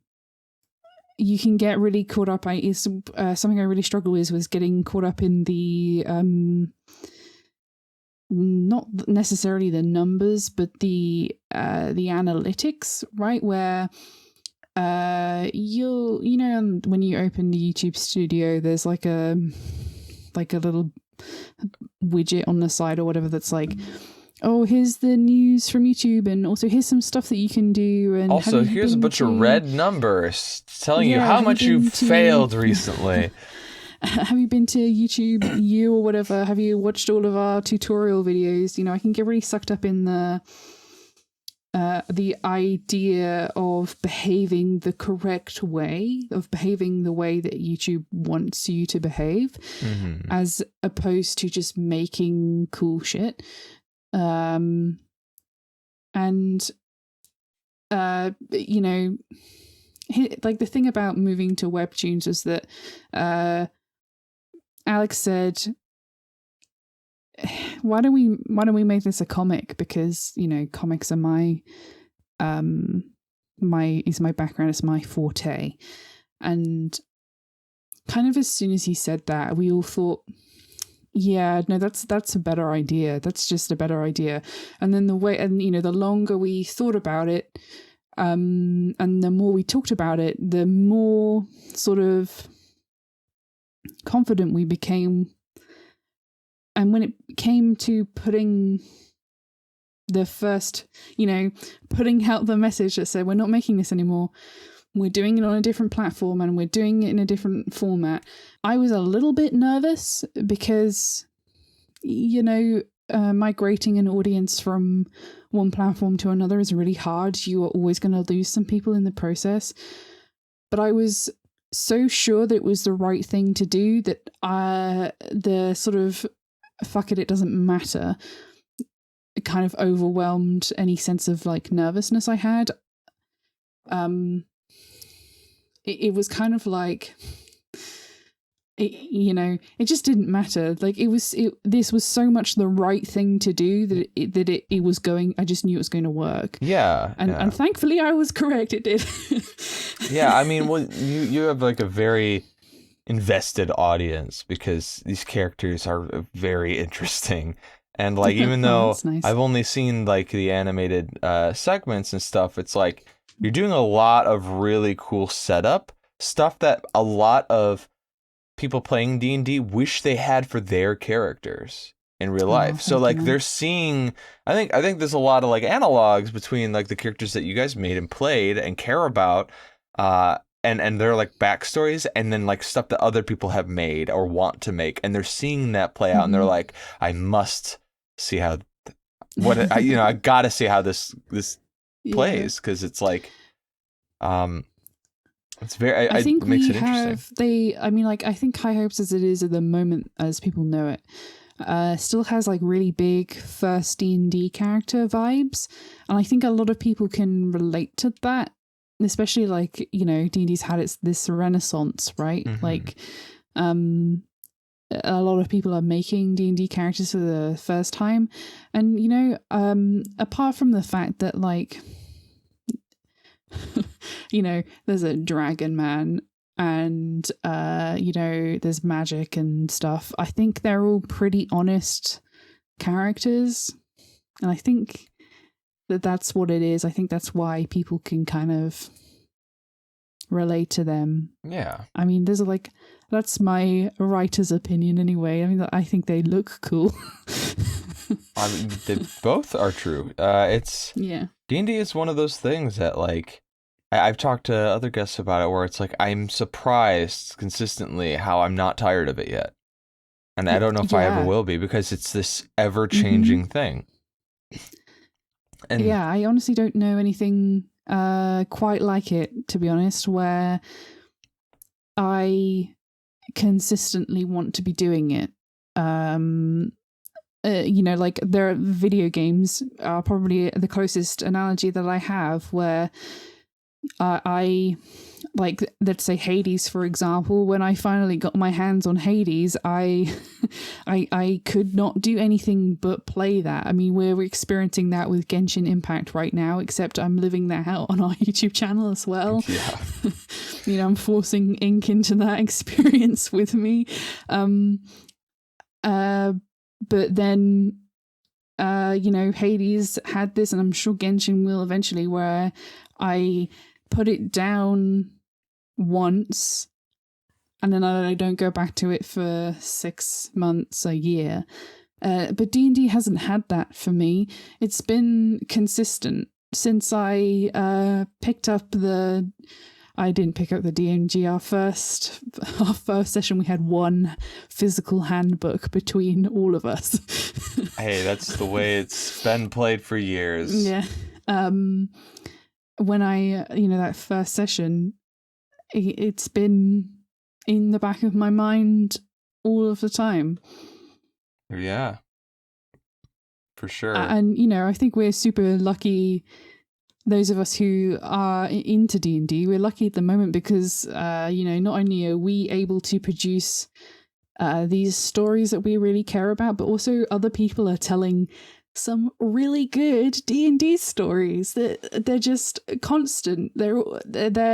can get really caught up. Something I really struggle with was getting caught up in the not necessarily the numbers, but the analytics, right? Where you know, when you open the YouTube studio, there's like a little widget on the side or whatever that's like, oh, here's the news from YouTube, and also here's some stuff that you can do, and also here's a bunch of red numbers telling you how much you've failed recently. Have you been to YouTube U or whatever? Have you watched all of our tutorial videos? You know, I can get really sucked up in the idea of behaving the correct way, of behaving the way that YouTube wants you to behave, as opposed to just making cool shit. And you know, like the thing about moving to webtoons is that Alex said, why don't we make this a comic, because you know, comics are my background, it's my forte. And kind of as soon as he said that, we all thought, yeah, no, that's a better idea. That's just a better idea. And then the longer we thought about it, and the more we talked about it, the more sort of confident we became. And when it came to putting the first, you know, putting out the message that said, we're not making this anymore, we're doing it on a different platform and we're doing it in a different format, I was a little bit nervous because, you know, migrating an audience from one platform to another is really hard. You are always going to lose some people in the process. But I was so sure that it was the right thing to do that the sort of fuck it doesn't matter, it kind of overwhelmed any sense of like nervousness I had. It was kind of like, you know, it just didn't matter. Like this was so much the right thing to do that it was going. I just knew it was going to work. Yeah, and thankfully I was correct. It did. Yeah, I mean, well, you have like a very invested audience because these characters are very interesting, and like even though nice. I've only seen like the animated segments and stuff, it's like you're doing a lot of really cool setup stuff that a lot of people playing D&D wish they had for their characters in real life. So like they're seeing, I think there's a lot of like analogs between like the characters that you guys made and played and care about, and their like backstories, and then like stuff that other people have made or want to make, and they're seeing that play out, and they're like, I must see how I gotta see how this plays, because it's like it's very I think it makes it interesting. I think High Hopes as it is at the moment, as people know it, still has like really big first D&D character vibes, and I think a lot of people can relate to that. especially like, you know, D&D's had this renaissance, right? Mm-hmm. Like a lot of people are making D&D characters for the first time, and you know, apart from the fact that like you know, there's a dragon man and you know, there's magic and stuff, I think they're all pretty honest characters, and I think that's what it is. I think that's why people can kind of relate to them. Yeah. I mean, there's like, that's my writer's opinion anyway. I mean, I think they look cool. I mean, they both are true. It's D&D is one of those things that like I've talked to other guests about it, where it's like I'm surprised consistently how I'm not tired of it yet, and I don't know if I ever will be, because it's this ever-changing thing. And yeah, I honestly don't know anything quite like it, to be honest, where I consistently want to be doing it. You know, like there are video games are probably the closest analogy that I have, where I like, let's say Hades, for example. When I finally got my hands on Hades, I could not do anything but play that. I mean, we're experiencing that with Genshin Impact right now, except I'm living that out on our YouTube channel as well. Yeah. You know, I'm forcing Ink into that experience with me. But then, you know, Hades had this, and I'm sure Genshin will eventually, where I put it down once and then I don't go back to it for 6 months, a year. But D&D hasn't had that for me. It's been consistent since I picked up I didn't pick up the DMG. Our first session, we had one physical handbook between all of us. Hey, that's the way it's been played for years. Yeah. When I, you know, that first session, it's been in the back of my mind all of the time. Yeah. For sure. And, you know, I think we're super lucky, those of us who are into D&D, we're lucky at the moment because, you know, not only are we able to produce these stories that we really care about, but also other people are telling some really good D&D stories that they're just constant. They're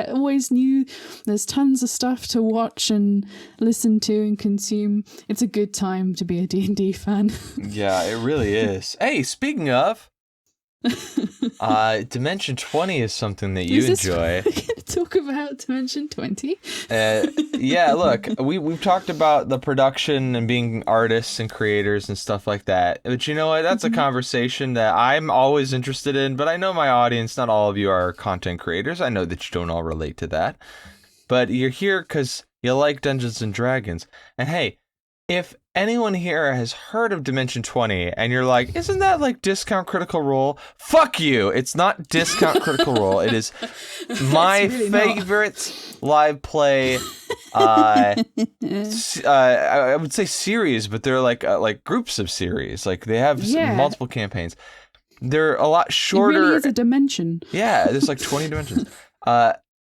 always new. There's tons of stuff to watch and listen to and consume. It's a good time to be a D&D fan. Yeah, it really is. Hey, speaking of, Dimension 20 is something that you enjoy. We're going to talk about Dimension 20. Yeah, look, we've talked about the production and being artists and creators and stuff like that. But you know what? That's a conversation that I'm always interested in. But I know my audience, not all of you are content creators. I know that you don't all relate to that. But you're here because you like Dungeons and Dragons. And hey, if anyone here has heard of Dimension 20 and you're like, isn't that like Discount Critical Role? Fuck you. It's not Discount Critical Role. It is my really favorite live play I would say series, but they're like groups of series. Like they have multiple campaigns. They're a lot shorter. It really is a dimension. Yeah, there's like 20 dimensions.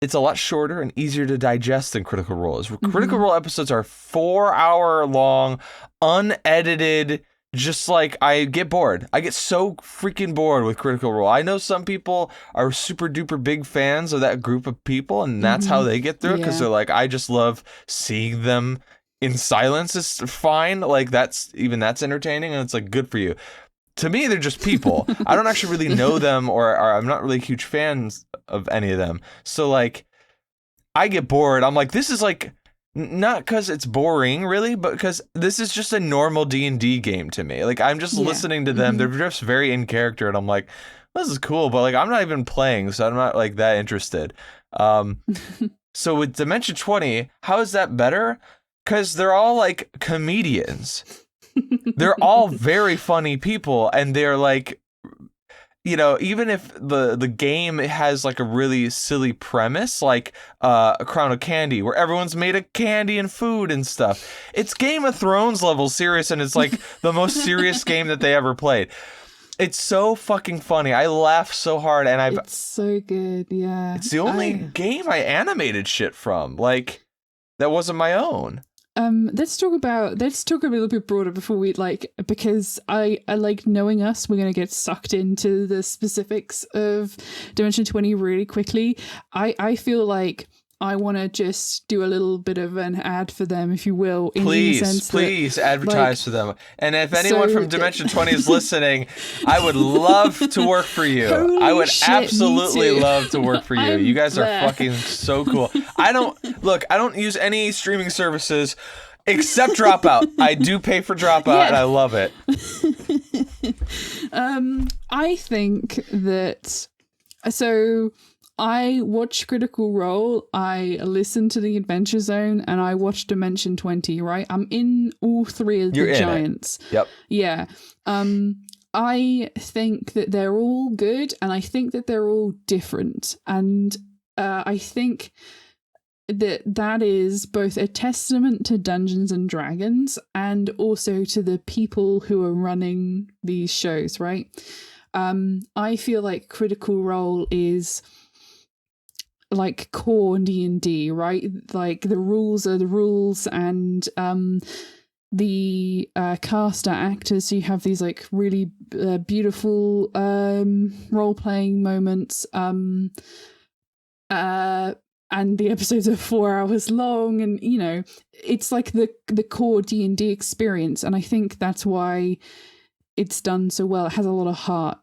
It's a lot shorter and easier to digest than Critical Role is. Critical Role episodes are 4-hour long, unedited. Just like I get bored. I get so freaking bored with Critical Role. I know some people are super duper big fans of that group of people, and that's how they get through it, because they're like, I just love seeing them in silence is fine. Like that's entertaining, and it's like good for you. To me, they're just people. I don't actually really know them, or I'm not really huge fans of any of them. So, like, I get bored. I'm like, this is like, not because it's boring, really, but because this is just a normal D&D game to me. Like, I'm just listening to them. They're just very in character, and I'm like, this is cool, but, like, I'm not even playing, so I'm not, like, that interested. So with Dimension 20, how is that better? Because they're all, like, comedians. They're all very funny people, and they're like, you know, even if the game has like a really silly premise, like A Crown of Candy, where everyone's made of candy and food and stuff, it's Game of Thrones level serious, and it's like the most serious game that they ever played. It's so fucking funny. I laugh so hard, and it's so good. Yeah, it's the only game I animated shit from. Like, that wasn't my own. Let's talk a little bit broader before we because I like, knowing us, we're gonna get sucked into the specifics of Dimension 20 really quickly. I feel like I want to just do a little bit of an ad for them, if you will. Please advertise for them. And if anyone from Dimension 20 is listening, I would love to work for you. I would absolutely love to work for you. You guys are fucking so cool. I don't use any streaming services except Dropout. I do pay for Dropout, and I love it. I think that I watch Critical Role, I listen to The Adventure Zone, and I watch Dimension 20, right? I'm in all three of the giants. Yep. Yeah. I think that they're all good, and I think that they're all different. And I think that is both a testament to Dungeons and Dragons and also to the people who are running these shows, right? I feel like Critical Role is like core D&D, right? Like, the rules are the rules, and the cast are actors, so you have these like really beautiful role-playing moments, and the episodes are 4 hours long, and you know, it's like the core D&D experience, and I think that's why it's done so well. It has a lot of heart.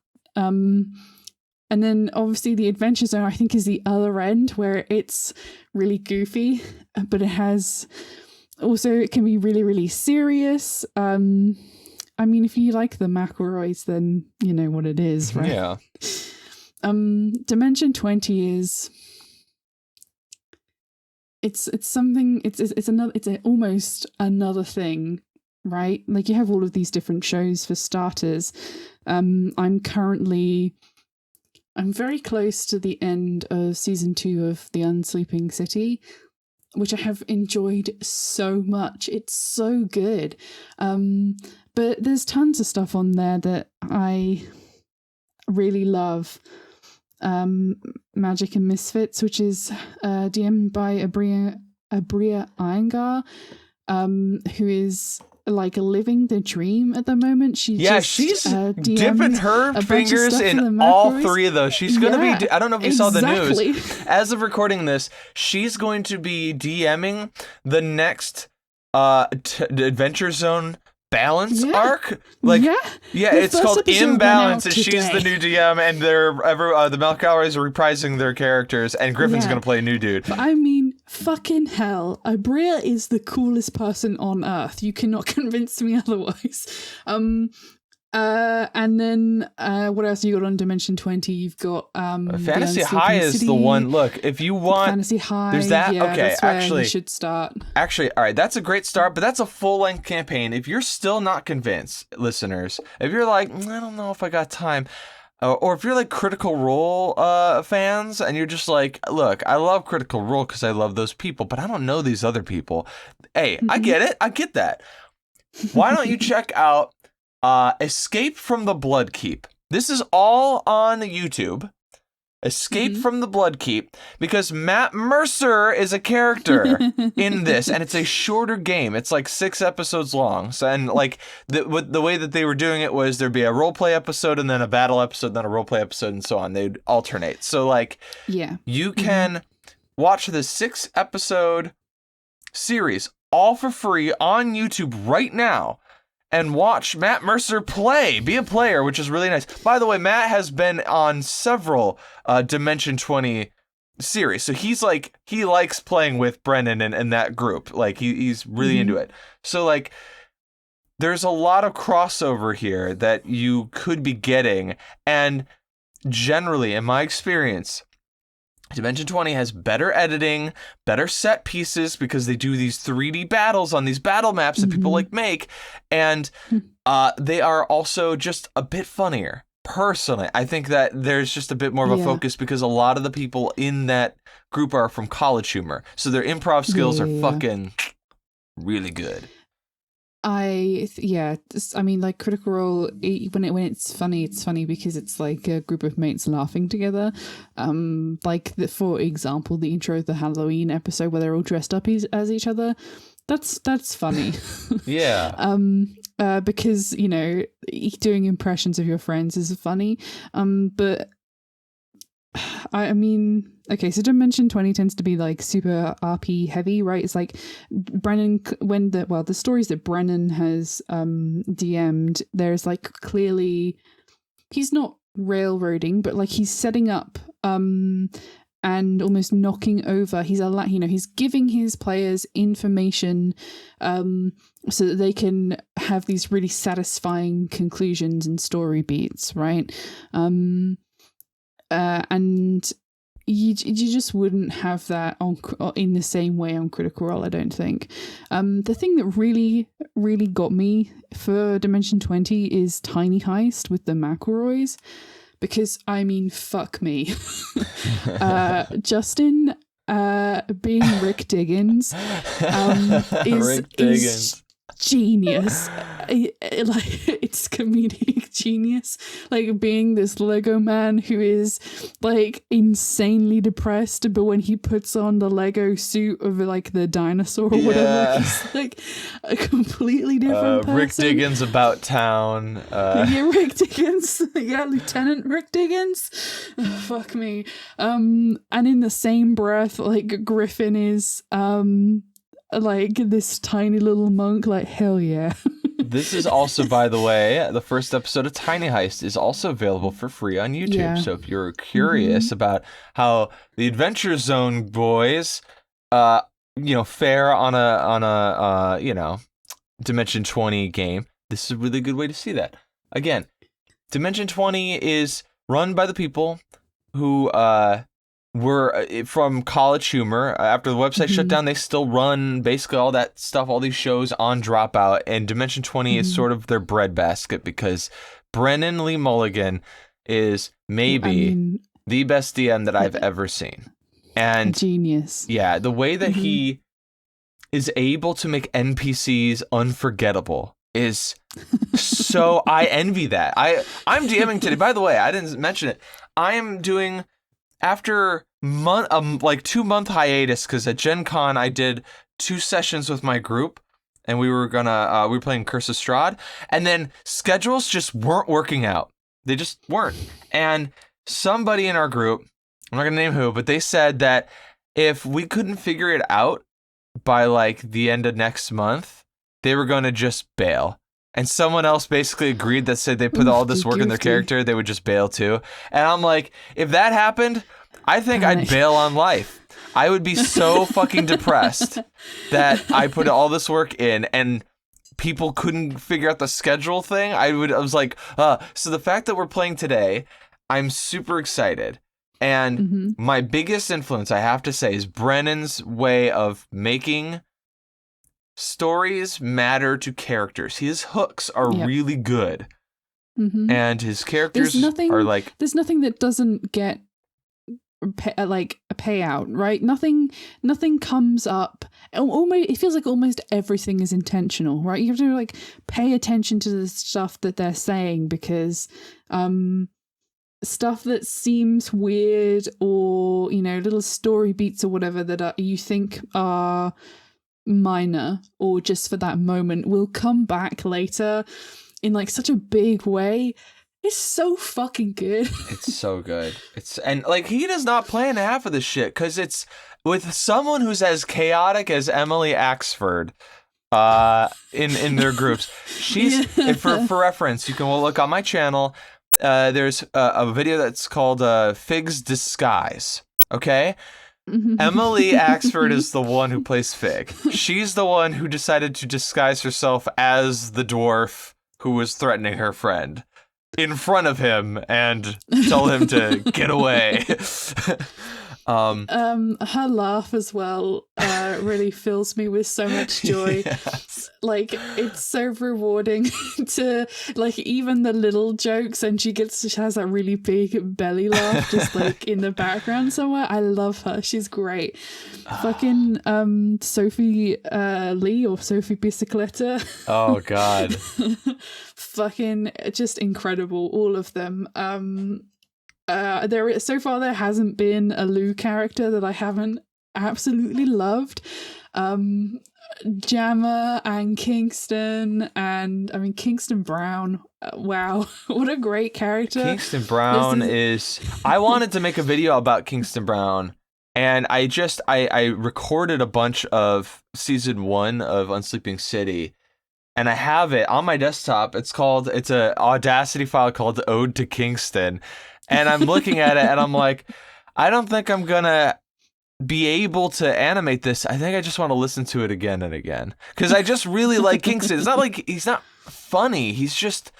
And then obviously the Adventure Zone, I think, is the other end, where it's really goofy, but it can be really, really serious. I mean, if you like the McElroys, then you know what it is, right? Yeah. Dimension 20 is, it's something, it's almost another thing, right? Like, you have all of these different shows for starters. I'm very close to the end of season 2 of The Unsleeping City, which I have enjoyed so much. It's so good. But there's tons of stuff on there that I really love. Magic and Misfits, which is DM'd by Abria Iyengar, who is like living the dream at the moment. She's dipping her fingers in all 3 of those. She's going to be, I don't know if you saw the news. As of recording this, she's going to be DMing the next Adventure Zone balance arc. It's called Imbalance, and she's the new DM, and the Malcalries are reprising their characters, and Griffin's going to play a new dude. But I mean, fucking hell, Abria is the coolest person on earth. You cannot convince me otherwise. And then what else you got on Dimension 20? You've got Fantasy High is the one. Look, if you want Fantasy High, there's that. Yeah, okay, that's where you should start. Actually, all right, that's a great start, but that's a full-length campaign. If you're still not convinced, listeners, if you're like, I don't know if I got time, or if you're like Critical Role fans, and you're just like, look, I love Critical Role because I love those people, but I don't know these other people. Hey, I get it. I get that. Why don't you check out Escape from the Bloodkeep? This is all on YouTube. Escape from the Bloodkeep, because Matt Mercer is a character in this, and it's a shorter game. It's like 6 episodes long. So, and like the way that they were doing it was there'd be a roleplay episode, and then a battle episode, then a roleplay episode, and so on. They'd alternate. So like, you can watch the 6-episode series all for free on YouTube right now, and watch Matt Mercer be a player, which is really nice. By the way, Matt has been on several Dimension 20 series, so he likes playing with Brennan and that group. Like, he's really into it. So like, there's a lot of crossover here that you could be getting, and generally, in my experience, Dimension 20 has better editing, better set pieces, because they do these 3D battles on these battle maps that people make, and they are also just a bit funnier. Personally, I think that there's just a bit more of a focus, because a lot of the people in that group are from College Humor, so their improv skills are fucking really good. I mean, like Critical Role, when it's funny because it's like a group of mates laughing together. For example, the intro of the Halloween episode where they're all dressed up as each other. That's funny. Yeah. Because doing impressions of your friends is funny. But I mean, okay, so Dimension 20 tends to be like super RP heavy, right? It's like Brennan, the stories that Brennan has DM'd, there's like clearly, he's not railroading, but like he's setting up and almost knocking over. He's giving his players information so that they can have these really satisfying conclusions and story beats, right? And you just wouldn't have that in the same way on Critical Role, I don't think. The thing that really, really got me for Dimension 20 is Tiny Heist with the McElroys, because, I mean, fuck me. Justin being Rick Diggins is genius. It's comedic genius, like being this Lego man who is like insanely depressed, but when he puts on the Lego suit of like the dinosaur or whatever, he's like a completely different person. Rick Diggins about town. Rick Diggins. Lieutenant Rick Diggins. Oh, fuck me. And in the same breath, like Griffin is like this tiny little monk, like hell yeah. This is also, by the way, the first episode of Tiny Heist is also available for free on YouTube. Yeah. So if you're curious about how the Adventure Zone boys, fare on a Dimension 20 game, this is a really good way to see that. Again, Dimension 20 is run by the people who were from College Humor. After the website shut down, they still run basically all that stuff, all these shows on Dropout, and Dimension 20 is sort of their breadbasket because Brennan Lee Mulligan is maybe the best DM that I've ever seen. And genius. Yeah, the way that he is able to make NPCs unforgettable is so I envy that. I'm DMing today. By the way, I didn't mention it. I am doing, after 2-month hiatus, because at Gen Con I did 2 sessions with my group, and we were playing Curse of Strahd, and then schedules just weren't working out. They just weren't. And somebody in our group, I'm not gonna name who, but they said that if we couldn't figure it out by like the end of next month, they were gonna just bail. And someone else basically agreed that said they put all this work in their character, they would just bail too. And I'm like, if that happened, I think I'd bail on life. I would be so fucking depressed that I put all this work in and people couldn't figure out the schedule thing. I was like, so the fact that we're playing today, I'm super excited. And my biggest influence, I have to say, is Brennan's way of making stories matter to characters. His hooks are really good. And his characters are like... There's nothing that doesn't get like a payout, right? Nothing comes up. Almost, it feels like almost everything is intentional, right? You have to like pay attention to the stuff that they're saying, because stuff that seems weird or little story beats or whatever that you think are minor or just for that moment will come back later in like such a big way. It's so fucking good. It's so good. And like, he does not plan half of this shit, because it's with someone who's as chaotic as Emily Axford in their groups. She's for reference, you can look on my channel. There's a video that's called Fig's Disguise. Okay. Emily Axford is the one who plays Fig. She's the one who decided to disguise herself as the dwarf who was threatening her friend in front of him and tell him to get away. Her laugh as well really fills me with so much joy. Yes. Like, it's so rewarding to, like, even the little jokes, and she has that really big belly laugh just like in the background somewhere. I love her. She's great. Fucking Sophie Lee or Sophie Bicicleta. Oh god. Fucking just incredible, all of them. So far there hasn't been a Lou character that I haven't absolutely loved. Jammer and Kingston, and I mean Kingston Brown. Wow, what a great character. Kingston Brown is I wanted to make a video about Kingston Brown, and I recorded a bunch of season 1 of Unsleeping City, and I have it on my desktop. It's a Audacity file called Ode to Kingston. And I'm looking at it and I'm like, I don't think I'm gonna be able to animate this. I think I just want to listen to it again and again. Because I just really like Kingston. It's not like he's not funny. He's just,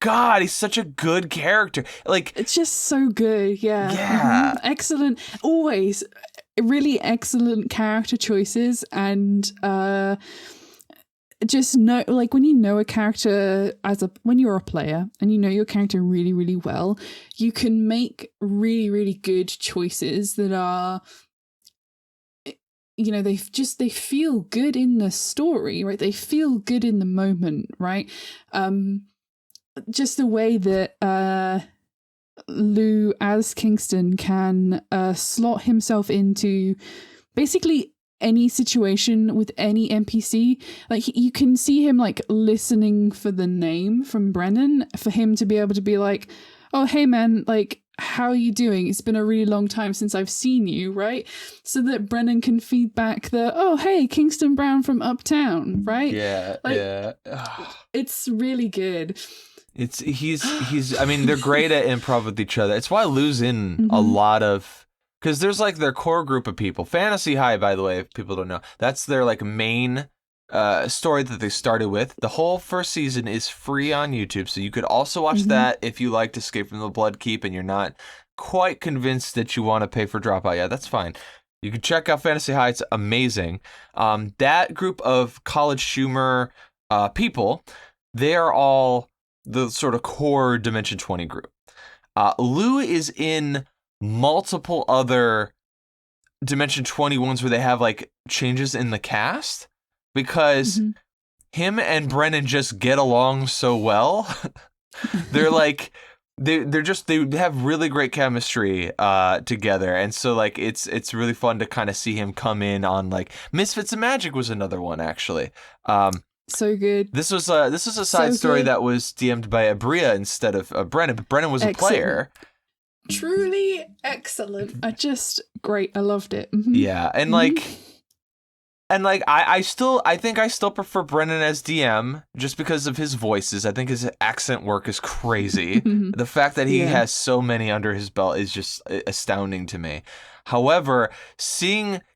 God, he's such a good character. Like, it's just so good. Yeah. Yeah. Excellent. Always really excellent character choices. And just know, like, when you know a character when you're a player and you know your character really, really well, you can make really, really good choices that are, you know, they feel good in the story, right? They feel good in the moment, right? Just the way that Lou as Kingston can slot himself into basically any situation with any NPC. Like, you can see him like listening for the name from Brennan, for him to be able to be like, oh, hey man, like, how are you doing? It's been a really long time since I've seen you, right? So that Brennan can feed back oh, hey, Kingston Brown from Uptown, right? Yeah, like, yeah. It's really good. He's I mean, they're great at improv with each other. It's why Lou's in a lot of, because there's like their core group of people. Fantasy High, by the way, if people don't know, that's their like main story that they started with. The whole first season is free on YouTube, so you could also watch that if you liked Escape from the Blood Keep and you're not quite convinced that you want to pay for Dropout. Yeah, that's fine. You can check out Fantasy High. It's amazing. That group of college humor people, they are all the sort of core Dimension 20 group. Lou is in multiple other Dimension 20 ones where they have like changes in the cast, because him and Brennan just get along so well. They're like they have really great chemistry together, and so like it's really fun to kind of see him come in on like Misfits and Magic was another one actually. So good. This was a side story that was DM'd by Abria instead of Brennan, but Brennan was a player. Truly excellent. Great. I loved it. Yeah, and I think I still prefer Brennan as DM just because of his voices. I think his accent work is crazy. The fact that he has so many under his belt is just astounding to me. However,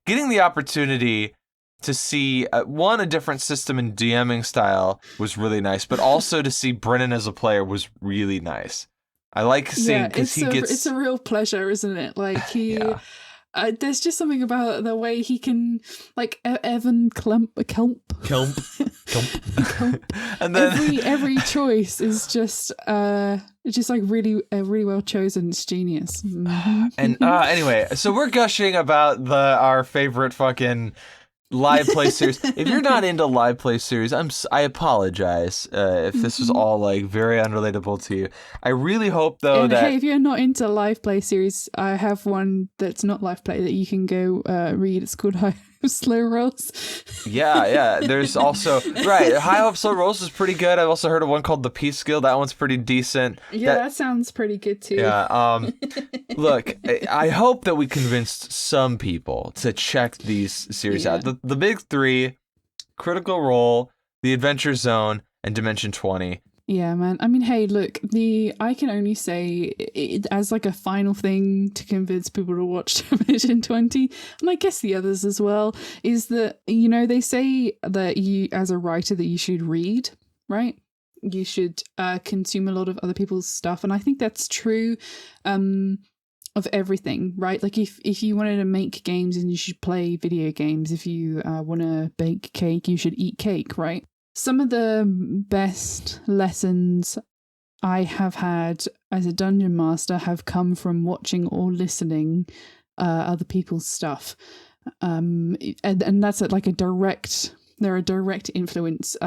getting the opportunity to see a different system in DMing style was really nice, but also to see Brennan as a player was really nice. I like seeing, because it's a real pleasure, isn't it? Like there's just something about the way he can, like, Evan Kelp. And then every choice is just like really well chosen. It's genius. And anyway, so we're gushing about our favorite fucking live play series. If you're not into live play series, I apologize if this was all like very unrelatable to you. I really hope though hey, if you're not into live play series, I have one that's not live play that you can go read. It's called High Hope Slow Rolls. Yeah. There's also High Hope Slow Rolls is pretty good. I've also heard of one called The Peace Guild. That one's pretty decent. Yeah, that sounds pretty good too. Yeah. Look, I hope that we convinced some people to check these series out. The big three: Critical Role, The Adventure Zone, and Dimension 20. Yeah, man. I mean, hey, look, I can only say it as like a final thing to convince people to watch Dimension 20, and I guess the others as well, is that, you know, they say that you, as a writer, that you should read, right? You should consume a lot of other people's stuff, and I think that's true. everything, right? Like if you wanted to make games, and you should play video games. If you want to bake cake, you should eat cake, right? Some of the best lessons I have had as a dungeon master have come from watching or listening other people's stuff, and that's like they're a direct influence.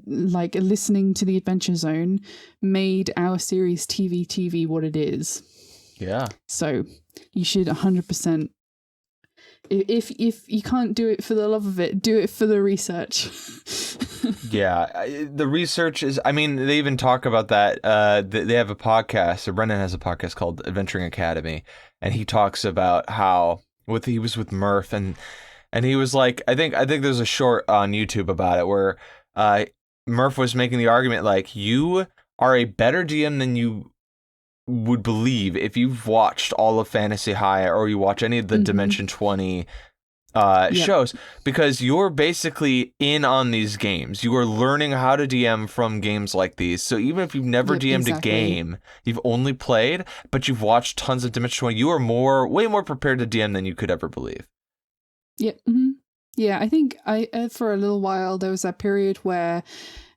Like listening to the Adventure Zone made our series TV what it is. Yeah. So you should 100%. If you can't do it for the love of it, do it for the research. Yeah, the research is, I mean, they even talk about that. They have a podcast, or Brendan has a podcast called Adventuring Academy, and he talks about how he was with Murph, and he was like, I think there's a short on YouTube about it where Murph was making the argument like, you are a better DM than you would believe if you've watched all of Fantasy High or you watch any of the Dimension 20 shows, because you're basically in on these games. You are learning how to DM from games like these. So even if you've never DM'd a game, you've only played, but you've watched tons of Dimension 20, you are way more prepared to DM than you could ever believe. Yep. Mm-hmm. Yeah, I think for a little while there was that period where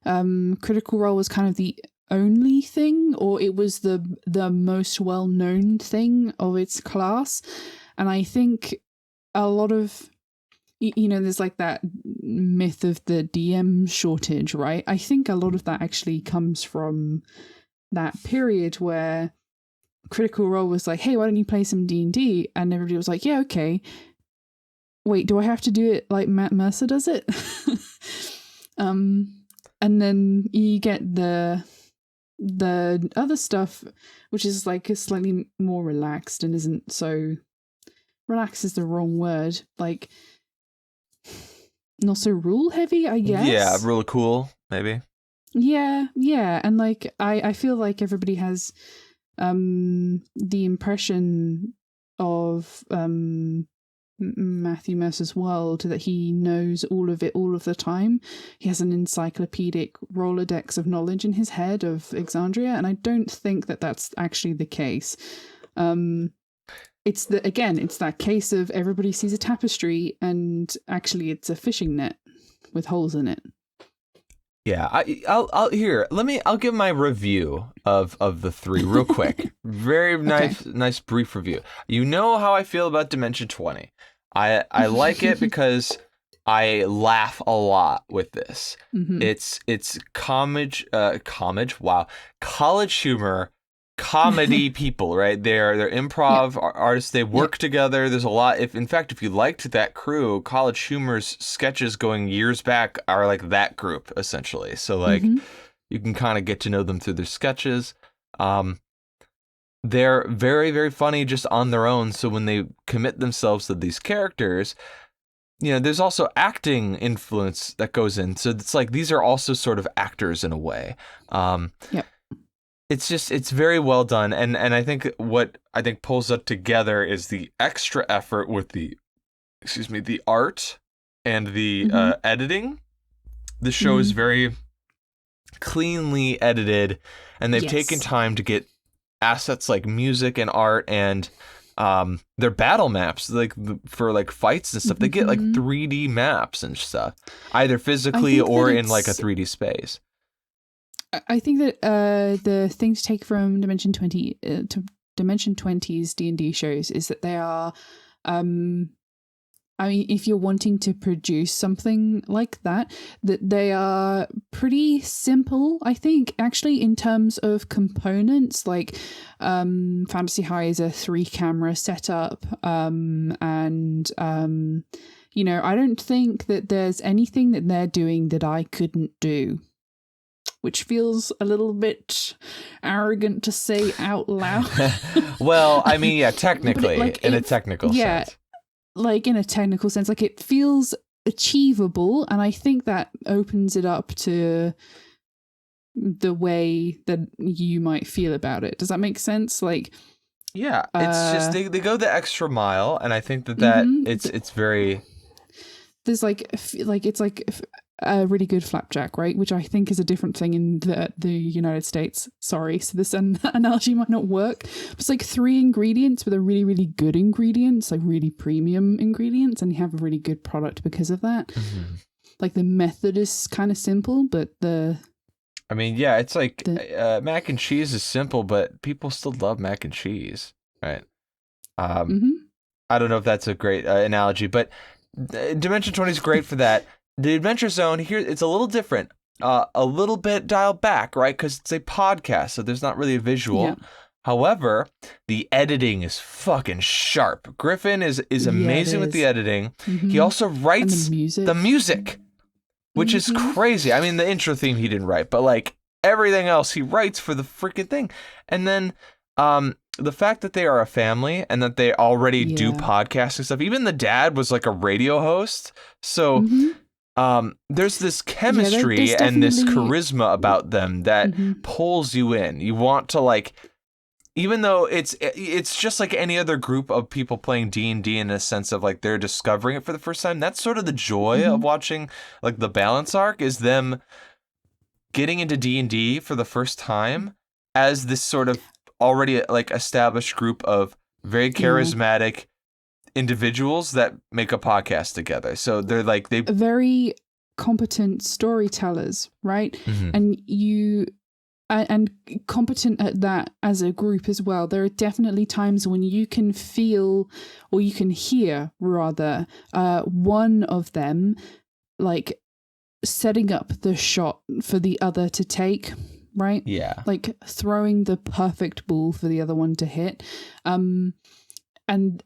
Critical Role was kind of the only thing, or it was the most well-known thing of its class. And I think a lot of, there's like that myth of the DM shortage, right? I think a lot of that actually comes from that period where Critical Role was like, hey, why don't you play some D&D? And everybody was like, yeah, okay. Wait, do I have to do it like Matt Mercer does it? And then you get the other stuff, which is like slightly more relaxed and isn't so... Relaxed is the wrong word. Like, not so rule heavy, I guess. Yeah, really cool, maybe. Yeah. And like, I feel like everybody has the impression of Matthew Mercer's world, that he knows all of it all of the time. He has an encyclopedic Rolodex of knowledge in his head of Exandria, and I don't think that that's actually the case. It's that case of everybody sees a tapestry and actually it's a fishing net with holes in it. Yeah, I'll give my review of the three real quick. Very nice brief review. You know how I feel about Dimension 20. I like it because I laugh a lot with this. Mm-hmm. It's college humor, comedy people, right? They're improv artists. They work together. There's a lot. If you liked that crew, College Humor's sketches going years back are like that group essentially. So like you can kind of get to know them through their sketches. They're very, very funny just on their own. So when they commit themselves to these characters, there's also acting influence that goes in. So it's like these are also sort of actors in a way. It's very well done, and I think what pulls it together is the extra effort with the art and the editing. The show is very cleanly edited, and they've taken time to get assets like music and art and their battle maps, like for like fights and stuff. They get like 3D maps and stuff, either physically or in like a 3D space. I think that the thing to take from Dimension 20 to Dimension 20's D&D shows is that they are, if you're wanting to produce something like that they are pretty simple, I think, actually, in terms of components. Like, Fantasy High is a 3-camera setup, and I don't think that there's anything that they're doing that I couldn't do, which feels a little bit arrogant to say out loud. Well, I mean, yeah, technically, in a technical sense. Like in a technical sense, like it feels achievable, and I think that opens it up to the way that you might feel about it. Does that make sense? Like, yeah, it's just they go the extra mile, and I think that it's very. There's it's like a really good flapjack, right? Which I think is a different thing in the United States. Sorry, so this analogy might not work. It's like 3 ingredients with a really, really good ingredients, like really premium ingredients, and you have a really good product because of that. Mm-hmm. Like the method is kind of simple, but I mean, yeah, it's like mac and cheese is simple, but people still love mac and cheese, right? I don't know if that's a great analogy, but Dimension 20 is great for that. The Adventure Zone here, it's a little different, a little bit dialed back, right? Because it's a podcast, so there's not really a visual. Yeah. However, the editing is fucking sharp. Griffin is amazing with the editing. Mm-hmm. He also writes the music, which is crazy. I mean, the intro theme he didn't write, but like everything else he writes for the freaking thing. And then the fact that they are a family and that they already do podcasting stuff. Even the dad was like a radio host. So there's this chemistry and this charisma about them that pulls you in. You want to like, even though it's just like any other group of people playing D&D in a sense of like they're discovering it for the first time. That's sort of the joy of watching like the balance arc, is them getting into D&D for the first time as this sort of already like established group of very charismatic individuals that make a podcast together. So they're like very competent storytellers, right? And competent at that as a group as well. There are definitely times when you can feel, or you can hear rather, one of them like setting up the shot for the other to take, right? Yeah. Like throwing the perfect ball for the other one to hit. And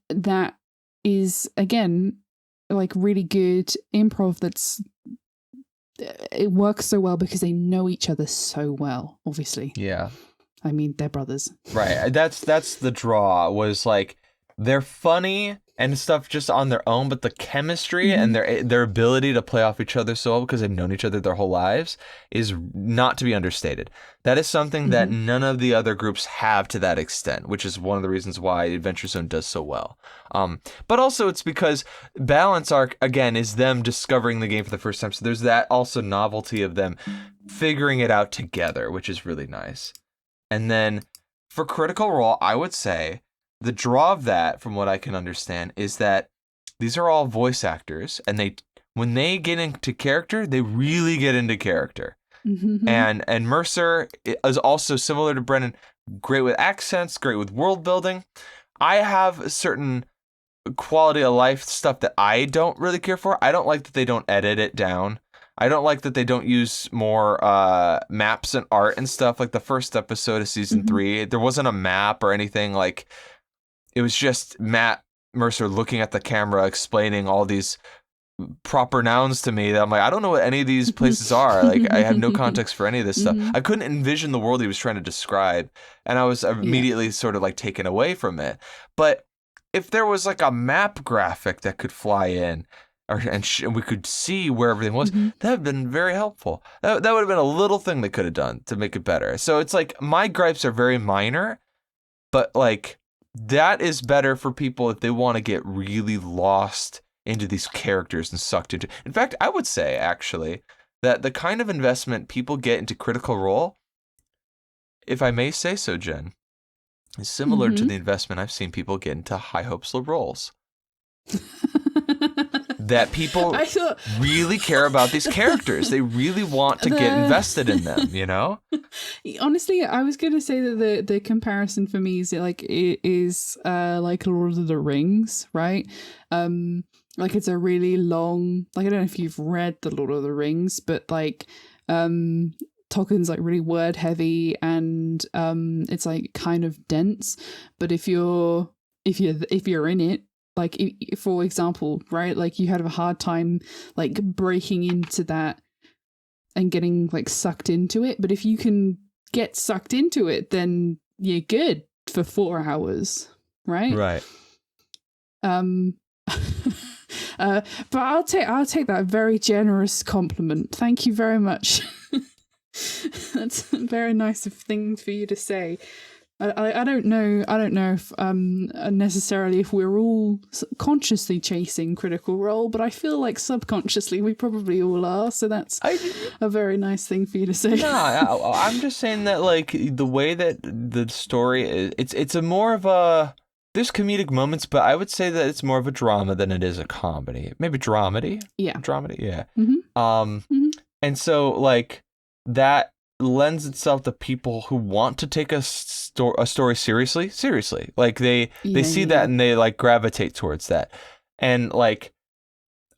that is, again, like really good improv. It works so well because they know each other so well, obviously. Yeah. I mean, they're brothers. Right. That's the draw, was like they're funny and stuff just on their own, but the chemistry and their ability to play off each other so well because they've known each other their whole lives is not to be understated. That is something that none of the other groups have to that extent, which is one of the reasons why Adventure Zone does so well. But also it's because Balance Arc, again, is them discovering the game for the first time. So there's that also novelty of them figuring it out together, which is really nice. And then for Critical Role, I would say the draw of that, from what I can understand, is that these are all voice actors, and when they get into character, they really get into character. And Mercer is also similar to Brennan, great with accents, great with world building. I have certain quality of life stuff that I don't really care for. I don't like that they don't edit it down. I don't like that they don't use more maps and art and stuff. Like the first episode of season 3, there wasn't a map or anything. Like, it was just Matt Mercer looking at the camera, explaining all these proper nouns to me that I'm like, I don't know what any of these places are. Like, I have no context for any of this stuff. I couldn't envision the world he was trying to describe, and I was immediately sort of like taken away from it. But if there was like a map graphic that could fly in, and we could see where everything was, that would have been very helpful. That would have been a little thing they could have done to make it better. So it's like, my gripes are very minor, but like, that is better for people if they want to get really lost into these characters and sucked into. In fact, I would say, actually, that the kind of investment people get into Critical Role, if I may say so, Jen, is similar to the investment I've seen people get into High Hopes, Low Rolls. That people really care about these characters. They really want to get invested in them, you know? Honestly, I was going to say that the comparison for me is like Lord of the Rings, right? Like it's a really long, like I don't know if you've read the Lord of the Rings, but like Tolkien's like really word heavy and it's like kind of dense. But if you're in it, like, for example, right, like you had a hard time like breaking into that and getting like sucked into it. But if you can get sucked into it, then you're good for 4 hours, right? Right. But I'll take that very generous compliment. Thank you very much. That's a very nice thing for you to say. I don't know. I don't know if necessarily if we're all consciously chasing Critical Role, but I feel like subconsciously we probably all are. So that's a very nice thing for you to say. No, I'm just saying that like the way that the story is, it's a more of a, there's comedic moments, but I would say that it's more of a drama than it is a comedy. Maybe dramedy. Yeah. Dramedy. Yeah. Mm-hmm. And so like that lends itself to people who want to take a story seriously. Like they see that and they like gravitate towards that. And like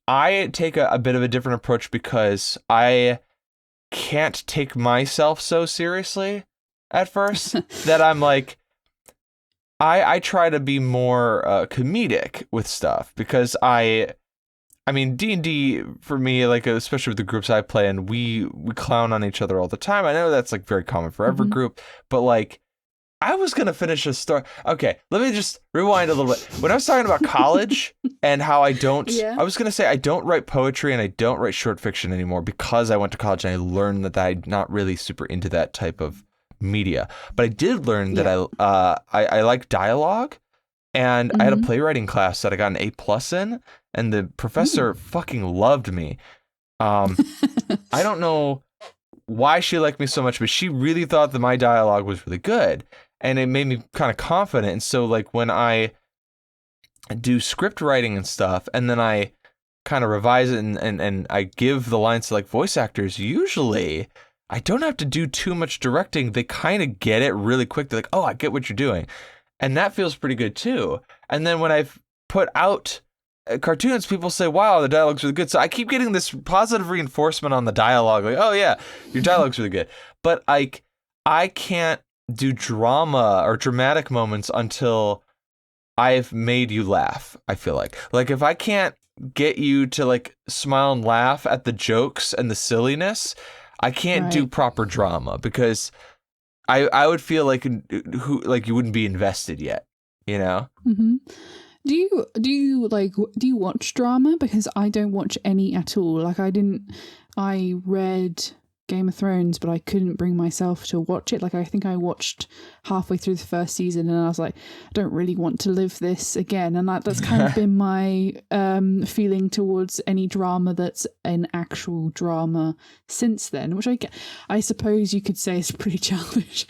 I take a bit of a different approach because I can't take myself so seriously at first that I'm like, I try to be more comedic with stuff because I mean, D&D for me, like especially with the groups I play in, we clown on each other all the time. I know that's like very common for every group, but like I was going to finish a story. Okay, let me just rewind a little bit. When I was talking about college and how I don't, I was going to say I don't write poetry and I don't write short fiction anymore because I went to college and I learned that I'm not really super into that type of media. But I did learn that I like dialogue. And I had a playwriting class that I got an A+ in, and the professor fucking loved me. I don't know why she liked me so much, but she really thought that my dialogue was really good, and it made me kind of confident. And so, like, when I do script writing and stuff, and then I kind of revise it and I give the lines to, like, voice actors, usually I don't have to do too much directing. They kind of get it really quick. They're like, oh, I get what you're doing. And that feels pretty good too. And then when I've put out cartoons, people say, wow, the dialogue's really good. So I keep getting this positive reinforcement on the dialogue. Like, oh yeah, your dialogue's really good. But I can't do drama or dramatic moments until I've made you laugh, I feel like. Like if I can't get you to like smile and laugh at the jokes and the silliness, I can't do proper drama because I would feel like you wouldn't be invested yet, you know? Mm-hmm. Do you watch drama? Because I don't watch any at all. Like I read Game of Thrones, but I couldn't bring myself to watch it. Like I think I watched halfway through the first season and I was like, I don't really want to live this again. And that's kind of been my feeling towards any drama that's an actual drama since then, which I suppose you could say is pretty childish.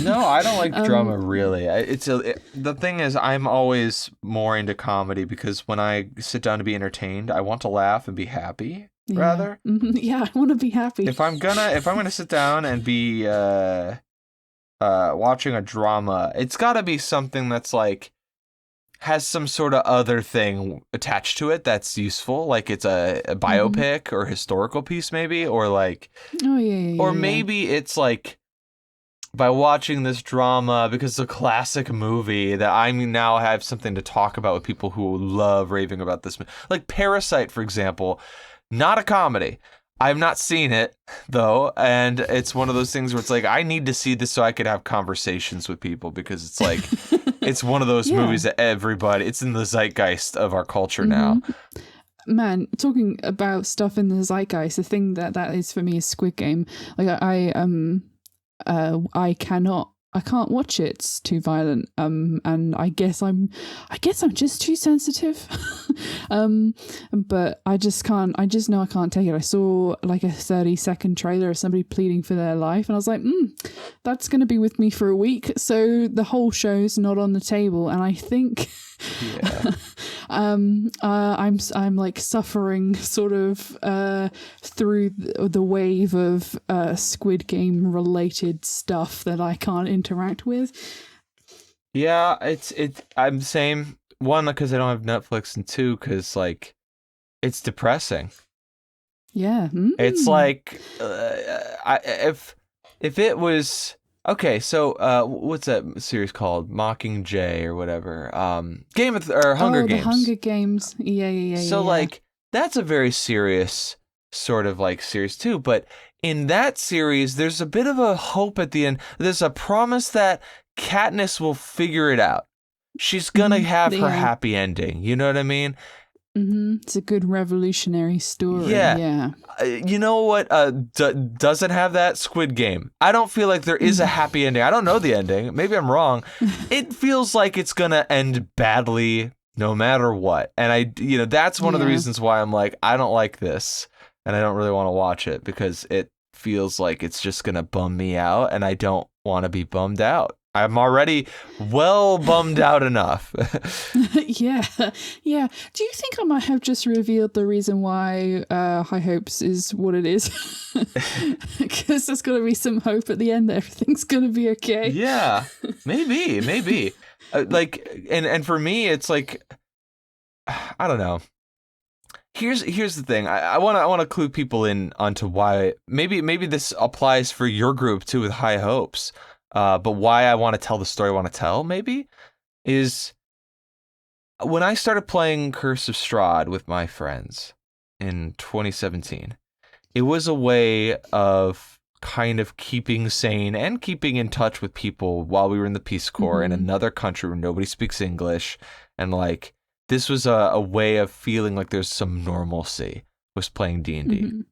No, I don't like drama really. The thing is, I'm always more into comedy because when I sit down to be entertained, I want to laugh and be happy. Rather, yeah, I want to be happy. If I'm gonna sit down and be watching a drama, it's gotta be something that's like has some sort of other thing attached to it that's useful, like it's a biopic or historical piece maybe, or like maybe it's like by watching this drama because it's a classic movie that I now have something to talk about with people who love raving about this, like Parasite, for example. Not a comedy. I've not seen it, though, and it's one of those things where it's like, I need to see this so I could have conversations with people because it's like, it's one of those movies that it's in the zeitgeist of our culture now. Man, talking about stuff in the zeitgeist, the thing that is for me is Squid Game. Like I can't watch it. It's too violent. And I guess I'm just too sensitive. But I just can't. I just know I can't take it. I saw like a 30-second trailer of somebody pleading for their life, and I was like, that's going to be with me for a week. So the whole show's not on the table, and I think. Yeah. I'm like suffering sort of through the wave of Squid Game related stuff that I can't interact with. Yeah, I'm the same. One, because I don't have Netflix, and two, because like it's depressing. Yeah, it's like if it was. Okay, so what's that series called? Mockingjay or whatever. Hunger Games. Hunger Games. Yeah. So like that's a very serious sort of like series too, but in that series there's a bit of a hope at the end. There's a promise that Katniss will figure it out. She's gonna have her happy ending. You know what I mean? It's a good revolutionary story. Yeah. You know what doesn't have that? Squid Game. I don't feel like there is a happy ending. I don't know the ending. Maybe I'm wrong. It feels like it's going to end badly no matter what. And that's one of the reasons why I'm like, I don't like this and I don't really want to watch it, because it feels like it's just going to bum me out, and I don't want to be bummed out. I'm already well bummed out enough. Yeah. Do you think I might have just revealed the reason why High Hopes is what it is? Because there's going to be some hope at the end that everything's going to be okay. Yeah, maybe. And for me, it's like, I don't know. Here's the thing. I want to clue people in onto why maybe this applies for your group too with High Hopes. But why I want to tell the story I want to tell, maybe, is when I started playing Curse of Strahd with my friends in 2017, it was a way of kind of keeping sane and keeping in touch with people while we were in the Peace Corps in another country where nobody speaks English. And like, this was a way of feeling like there's some normalcy, was playing D&D.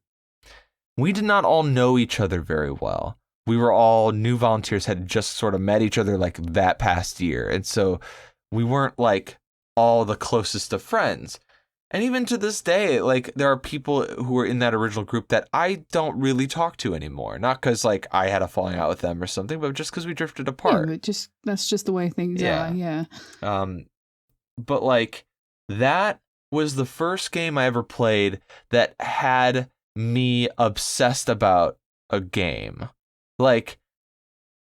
We did not all know each other very well. We were all new volunteers, had just sort of met each other like that past year. And so we weren't like all the closest of friends. And even to this day, like, there are people who were in that original group that I don't really talk to anymore. Not because like I had a falling out with them or something, but just because we drifted apart. Yeah, that's just the way things are. Yeah. But like, that was the first game I ever played that had me obsessed about a game. Like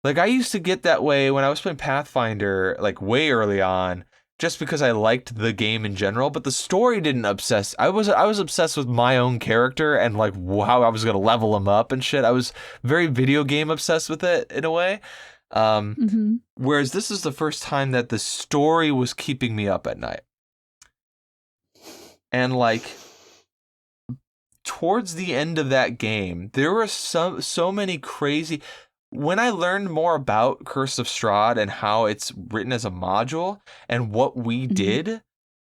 I used to get that way when I was playing Pathfinder, like way early on, just because I liked the game in general, but the story didn't obsess. I was obsessed with my own character and like how I was going to level him up and shit. I was very video game obsessed with it in a way. Whereas this is the first time that the story was keeping me up at night. And like, towards the end of that game, there were so many crazy. When I learned more about Curse of Strahd and how it's written as a module and what we did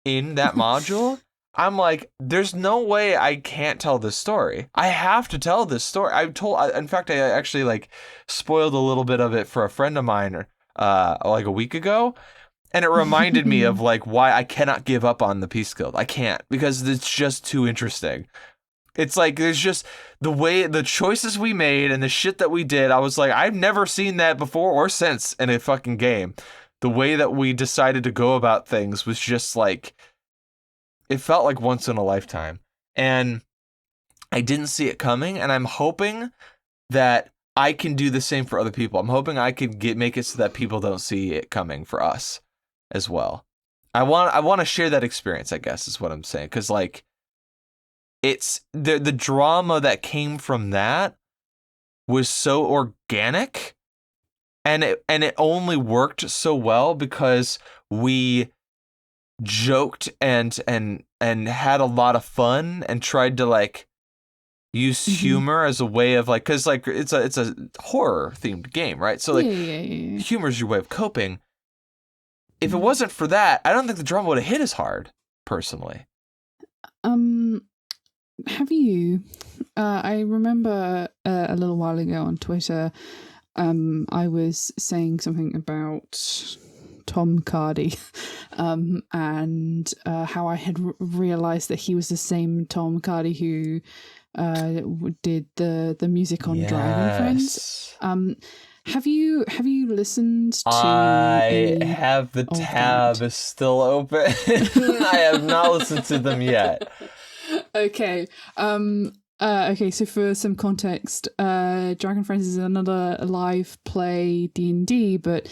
in that module, I'm like, there's no way I can't tell this story. I have to tell this story. In fact, I actually like spoiled a little bit of it for a friend of mine like a week ago. And it reminded me of like why I cannot give up on the Peace Guild. I can't, because it's just too interesting. It's like, there's just the choices we made and the shit that we did. I was like, I've never seen that before or since in a fucking game. The way that we decided to go about things was just like, it felt like once in a lifetime. And I didn't see it coming. And I'm hoping that I can do the same for other people. I'm hoping I could make it so that people don't see it coming for us as well. I want to share that experience, I guess, is what I'm saying. Because like, it's the drama that came from that was so organic, and it only worked so well because we joked and had a lot of fun and tried to like use humor as a way of like, because like it's a horror themed game, right? So like, humor is your way of coping. If it wasn't for that, I don't think the drama would have hit as hard, personally. Have you? I remember a little while ago on Twitter, I was saying something about Tom Cardy, and how I had realised that he was the same Tom Cardy who did the music on Dragon Friends. Have you listened to? I have the tab is still open. I have not listened to them yet. Okay. Okay, so for some context, Dragon Friends is another live play D&D, but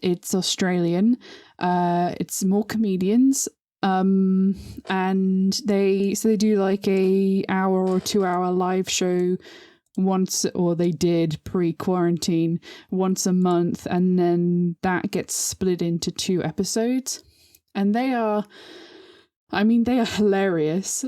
it's Australian. It's more comedians. And they do like a hour or 2 hour live show once, or they did pre-quarantine once a month, and then that gets split into 2 episodes, and they are hilarious.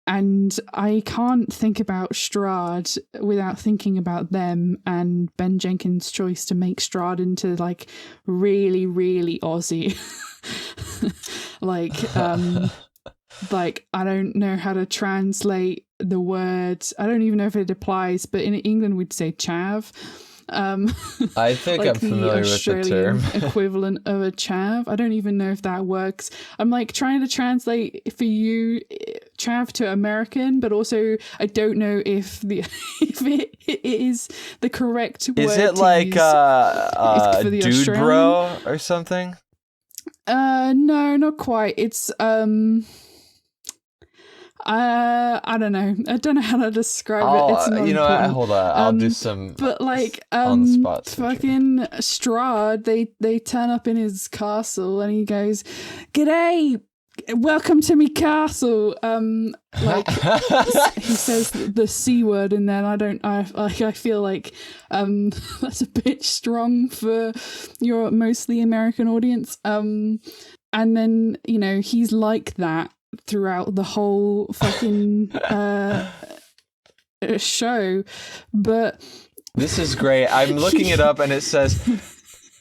and I can't think about Strahd without thinking about them and Ben Jenkins' choice to make Strahd into like really, really Aussie. Like I don't know how to translate the words. I don't even know if it applies, but in England we'd say chav. I think like I'm familiar with the term. equivalent of a chav. I don't even know if that works. I'm like trying to translate for you chav to American, but also I don't know if it is the correct word. Is it like dude Australian. bro or something? No, not quite. It's I don't know. I don't know how to describe it. It's not important. Hold on. I'll do some. But like, on the spot fucking Strahd, they turn up in his castle and he goes, "G'day, welcome to me castle." Like he says the C word, and then I feel like that's a bit strong for your mostly American audience. And then he's like that throughout the whole fucking show. But this is great. I'm looking it up and it says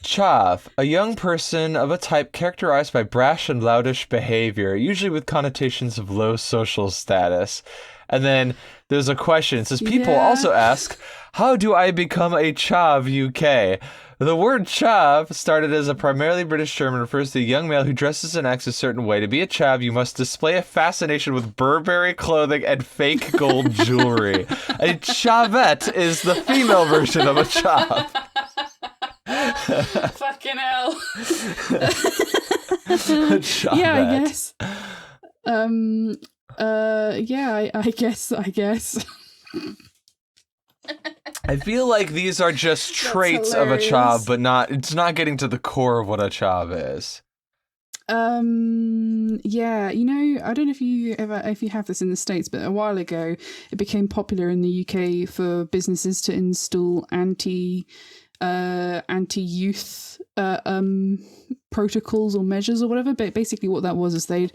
chav, a young person of a type characterized by brash and loudish behavior, usually with connotations of low social status. And then there's a question. It says, people also ask, how do I become a chav UK? The word chav, started as a primarily British term, and refers to a young male who dresses and acts a certain way. To be a chav, you must display a fascination with Burberry clothing and fake gold jewelry. A chavette is the female version of a chav. Fucking hell. Yeah, I guess. I guess. I feel like these are just traits of a chav, but it's not getting to the core of what a chav is. Yeah, I don't know if you have this in the States, but a while ago it became popular in the UK for businesses to install anti-youth protocols or measures or whatever. But basically what that was is they'd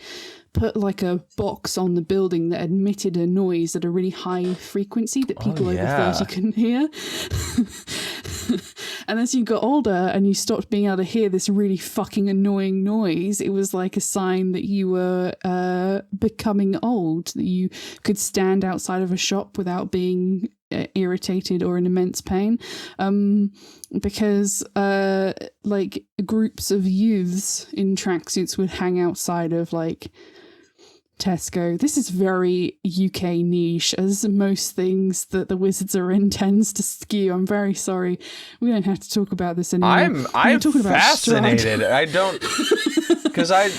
put like a box on the building that emitted a noise at a really high frequency that people over 30 couldn't hear. And as you got older and you stopped being able to hear this really fucking annoying noise, it was like a sign that you were becoming old, that you could stand outside of a shop without being irritated or in immense pain, because like groups of youths in tracksuits would hang outside of like Tesco. This is very UK niche, as most things that the Wizards are in tends to skew. I'm very sorry. We don't have to talk about this anymore. I'm fascinated. I don't, because I've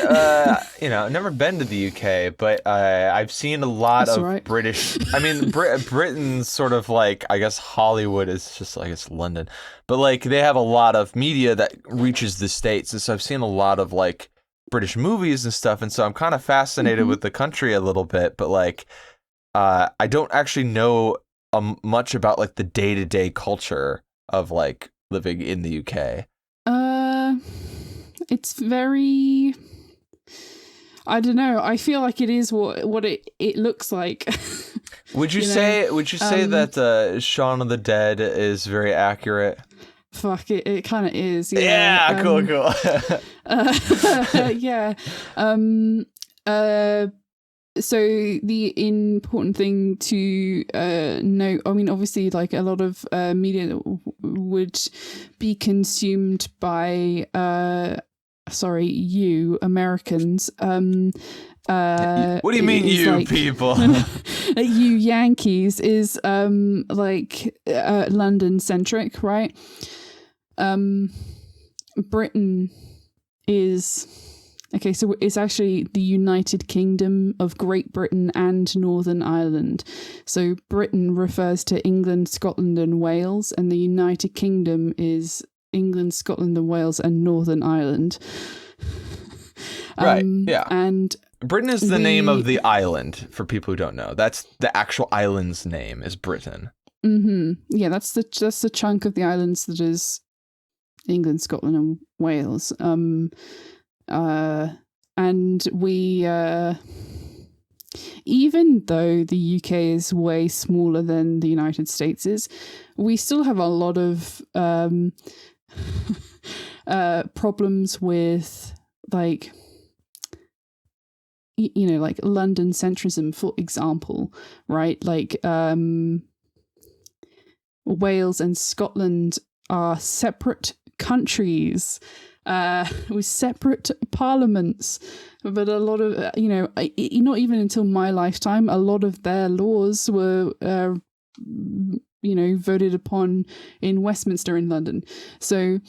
never been to the UK, but I've seen a lot of British. I mean, Britain's sort of like, I guess Hollywood is just like it's London, but like they have a lot of media that reaches the States, and so I've seen a lot of like British movies and stuff, and so I'm kind of fascinated with the country a little bit, but like I don't actually know much about like the day-to-day culture of like living in the UK. It's very, I don't know, I feel like it is what it looks like. Would you say that Shaun of the Dead is very accurate? Fuck it, it kind of is. Yeah, cool. Yeah. So the important thing to note, I mean, obviously, like a lot of media would be consumed by, you Americans. What do you mean, you like, people? You Yankees is London centric, right? Britain is okay, so it's actually the United Kingdom of Great Britain and Northern Ireland. So Britain refers to England, Scotland and Wales, and the United Kingdom is England, Scotland and Wales and Northern Ireland. Right, yeah. And Britain is the name of the island, for people who don't know. That's the actual island's name, is Britain. Yeah, that's the chunk of the islands that is England, Scotland and Wales. And we even though the UK is way smaller than the United States is, we still have a lot of problems with like, you know, like London centrism, for example, right? Like Wales and Scotland are separate countries with separate parliaments, but a lot of not even until my lifetime, a lot of their laws were voted upon in Westminster in London. So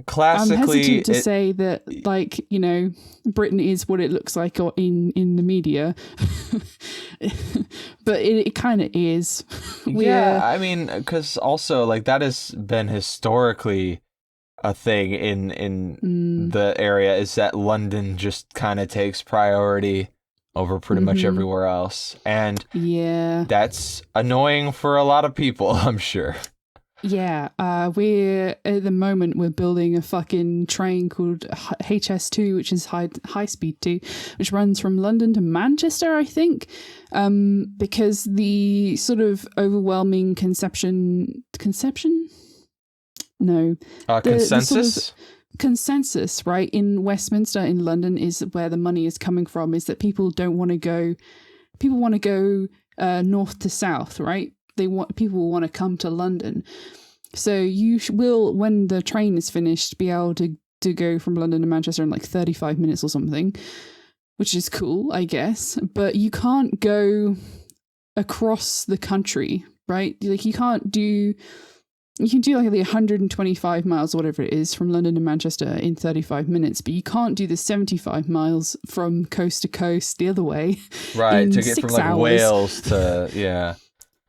classically, I'm hesitant to say that, like, you know, Britain is what it looks like in the media, but it kind of is. I mean, because also, like, that has been historically a thing in the area, is that London just kind of takes priority over pretty much everywhere else, and that's annoying for a lot of people, I'm sure. Yeah, we're at the moment we're building a fucking train called HS2, which is high speed 2, which runs from London to Manchester, I think, because the sort of overwhelming consensus, right, in Westminster in London is where the money is coming from, is that people want to go north to south, right? People want to come to London. So you will, when the train is finished, be able to go from London to Manchester in like 35 minutes or something, which is cool, I guess. But you can't go across the country, right? Like you can do like the 125 miles or whatever it is from London to Manchester in 35 minutes, but you can't do the 75 miles from coast to coast the other way. Right, to get from like hours. Wales to,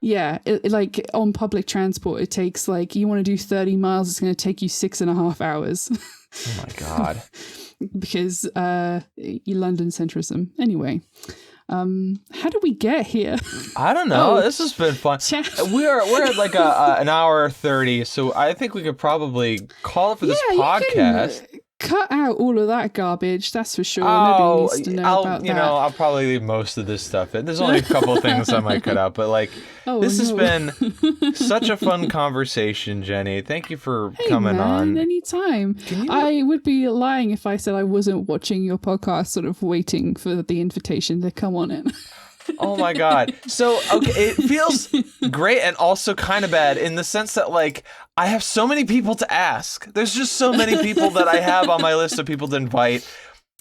Yeah, like on public transport, it takes like, you want to do 30 miles, it's going to take you 6.5 hours. Oh my God. Because London centrism. Anyway, how did we get here? I don't know. This has been fun. We're at like an hour 30, so I think we could probably call it for this podcast. Cut out all of that garbage, that's for sure. Nobody needs to know about that. I'll probably leave most of this stuff in. There's only a couple of things I might cut out, but like, this has been such a fun conversation, Jenny. Thank you for coming on. Anytime. I would be lying if I said I wasn't watching your podcast, sort of waiting for the invitation to come on it. Oh my God. So, okay, it feels great and also kind of bad in the sense that, like, I have so many people to ask. There's just so many people that I have on my list of people to invite.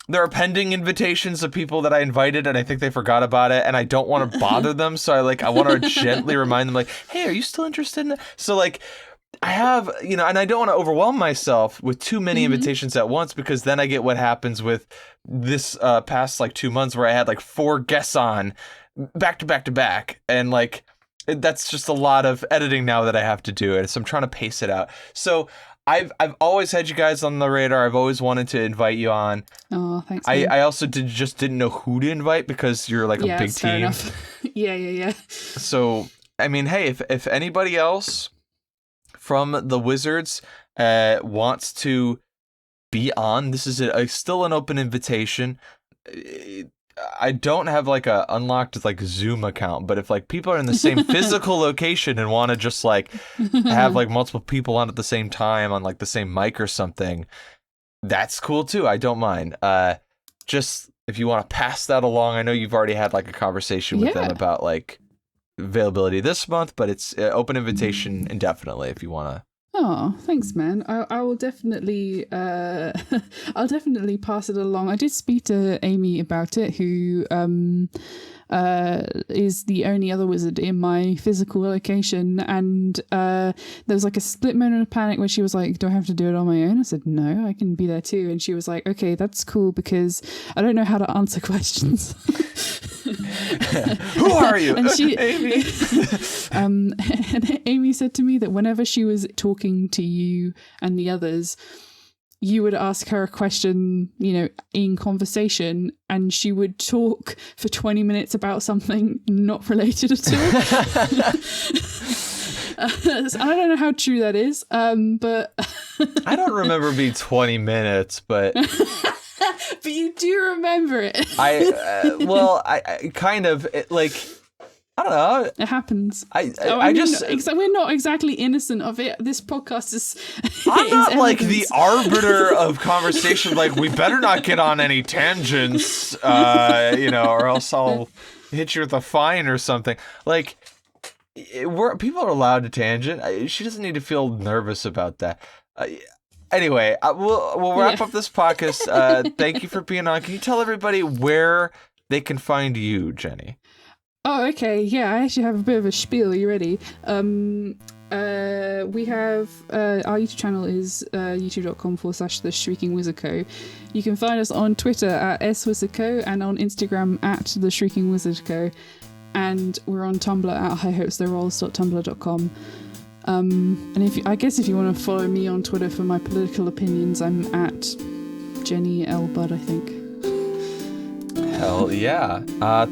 There are pending invitations of people that I invited and I think they forgot about it and I don't want to bother them. So I want to gently remind them, like, hey, are you still interested in it? So, like, I have, and I don't want to overwhelm myself with too many invitations at once, because then I get what happens with this past like 2 months where I had like 4 guests on back to back to back. And like, that's just a lot of editing now that I have to do it. So I'm trying to pace it out. So I've always had you guys on the radar. I've always wanted to invite you on. Oh, thanks. I also didn't know who to invite because you're like a big team. Yeah. So, I mean, hey, if anybody else from the Wizards wants to be on, this is still an open invitation. I don't have like a unlocked like Zoom account, but if like people are in the same physical location and want to just like have like multiple people on at the same time on like the same mic or something, that's cool too. I don't mind. Just if you want to pass that along, I know you've already had like a conversation with them about like availability this month, but it's open invitation indefinitely if you want to. Oh, thanks, man. I will definitely I'll definitely pass it along. I did speak to Amy about it, who is the only other wizard in my physical location, and there was like a split moment of panic where she was like, do I have to do it on my own? I said, no, I can be there too. And she was like, okay, that's cool, because I don't know how to answer questions. Who are you? And Amy? And Amy said to me that whenever she was talking to you and the others, you would ask her a question, in conversation, and she would talk for 20 minutes about something not related at all. I don't know how true that is, but I don't remember being 20 minutes, but But you do remember it. I kind of like. I don't know. It happens. We're not exactly innocent of it. This podcast is. I'm not like the arbiter of conversation. Like, we better not get on any tangents, or else I'll hit you with a fine or something. Like, people are allowed to tangent. She doesn't need to feel nervous about that. Anyway, we'll wrap up this podcast. Thank you for being on. Can you tell everybody where they can find you, Jenny? Oh, okay. Yeah, I actually have a bit of a spiel. Are you ready? We have our YouTube channel is youtube.com/The Shrieking Musical. You can find us on Twitter at swizardco and on Instagram at The Shrieking Musical. And we're on Tumblr at highhopestherolls.tumblr.com. And if you want to follow me on Twitter for my political opinions, I'm at Jenny L. Budd, I think. Hell yeah.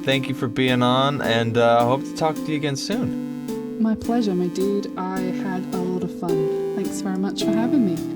Thank you for being on, and hope to talk to you again soon. My pleasure, my dude. I had a lot of fun. Thanks very much for having me.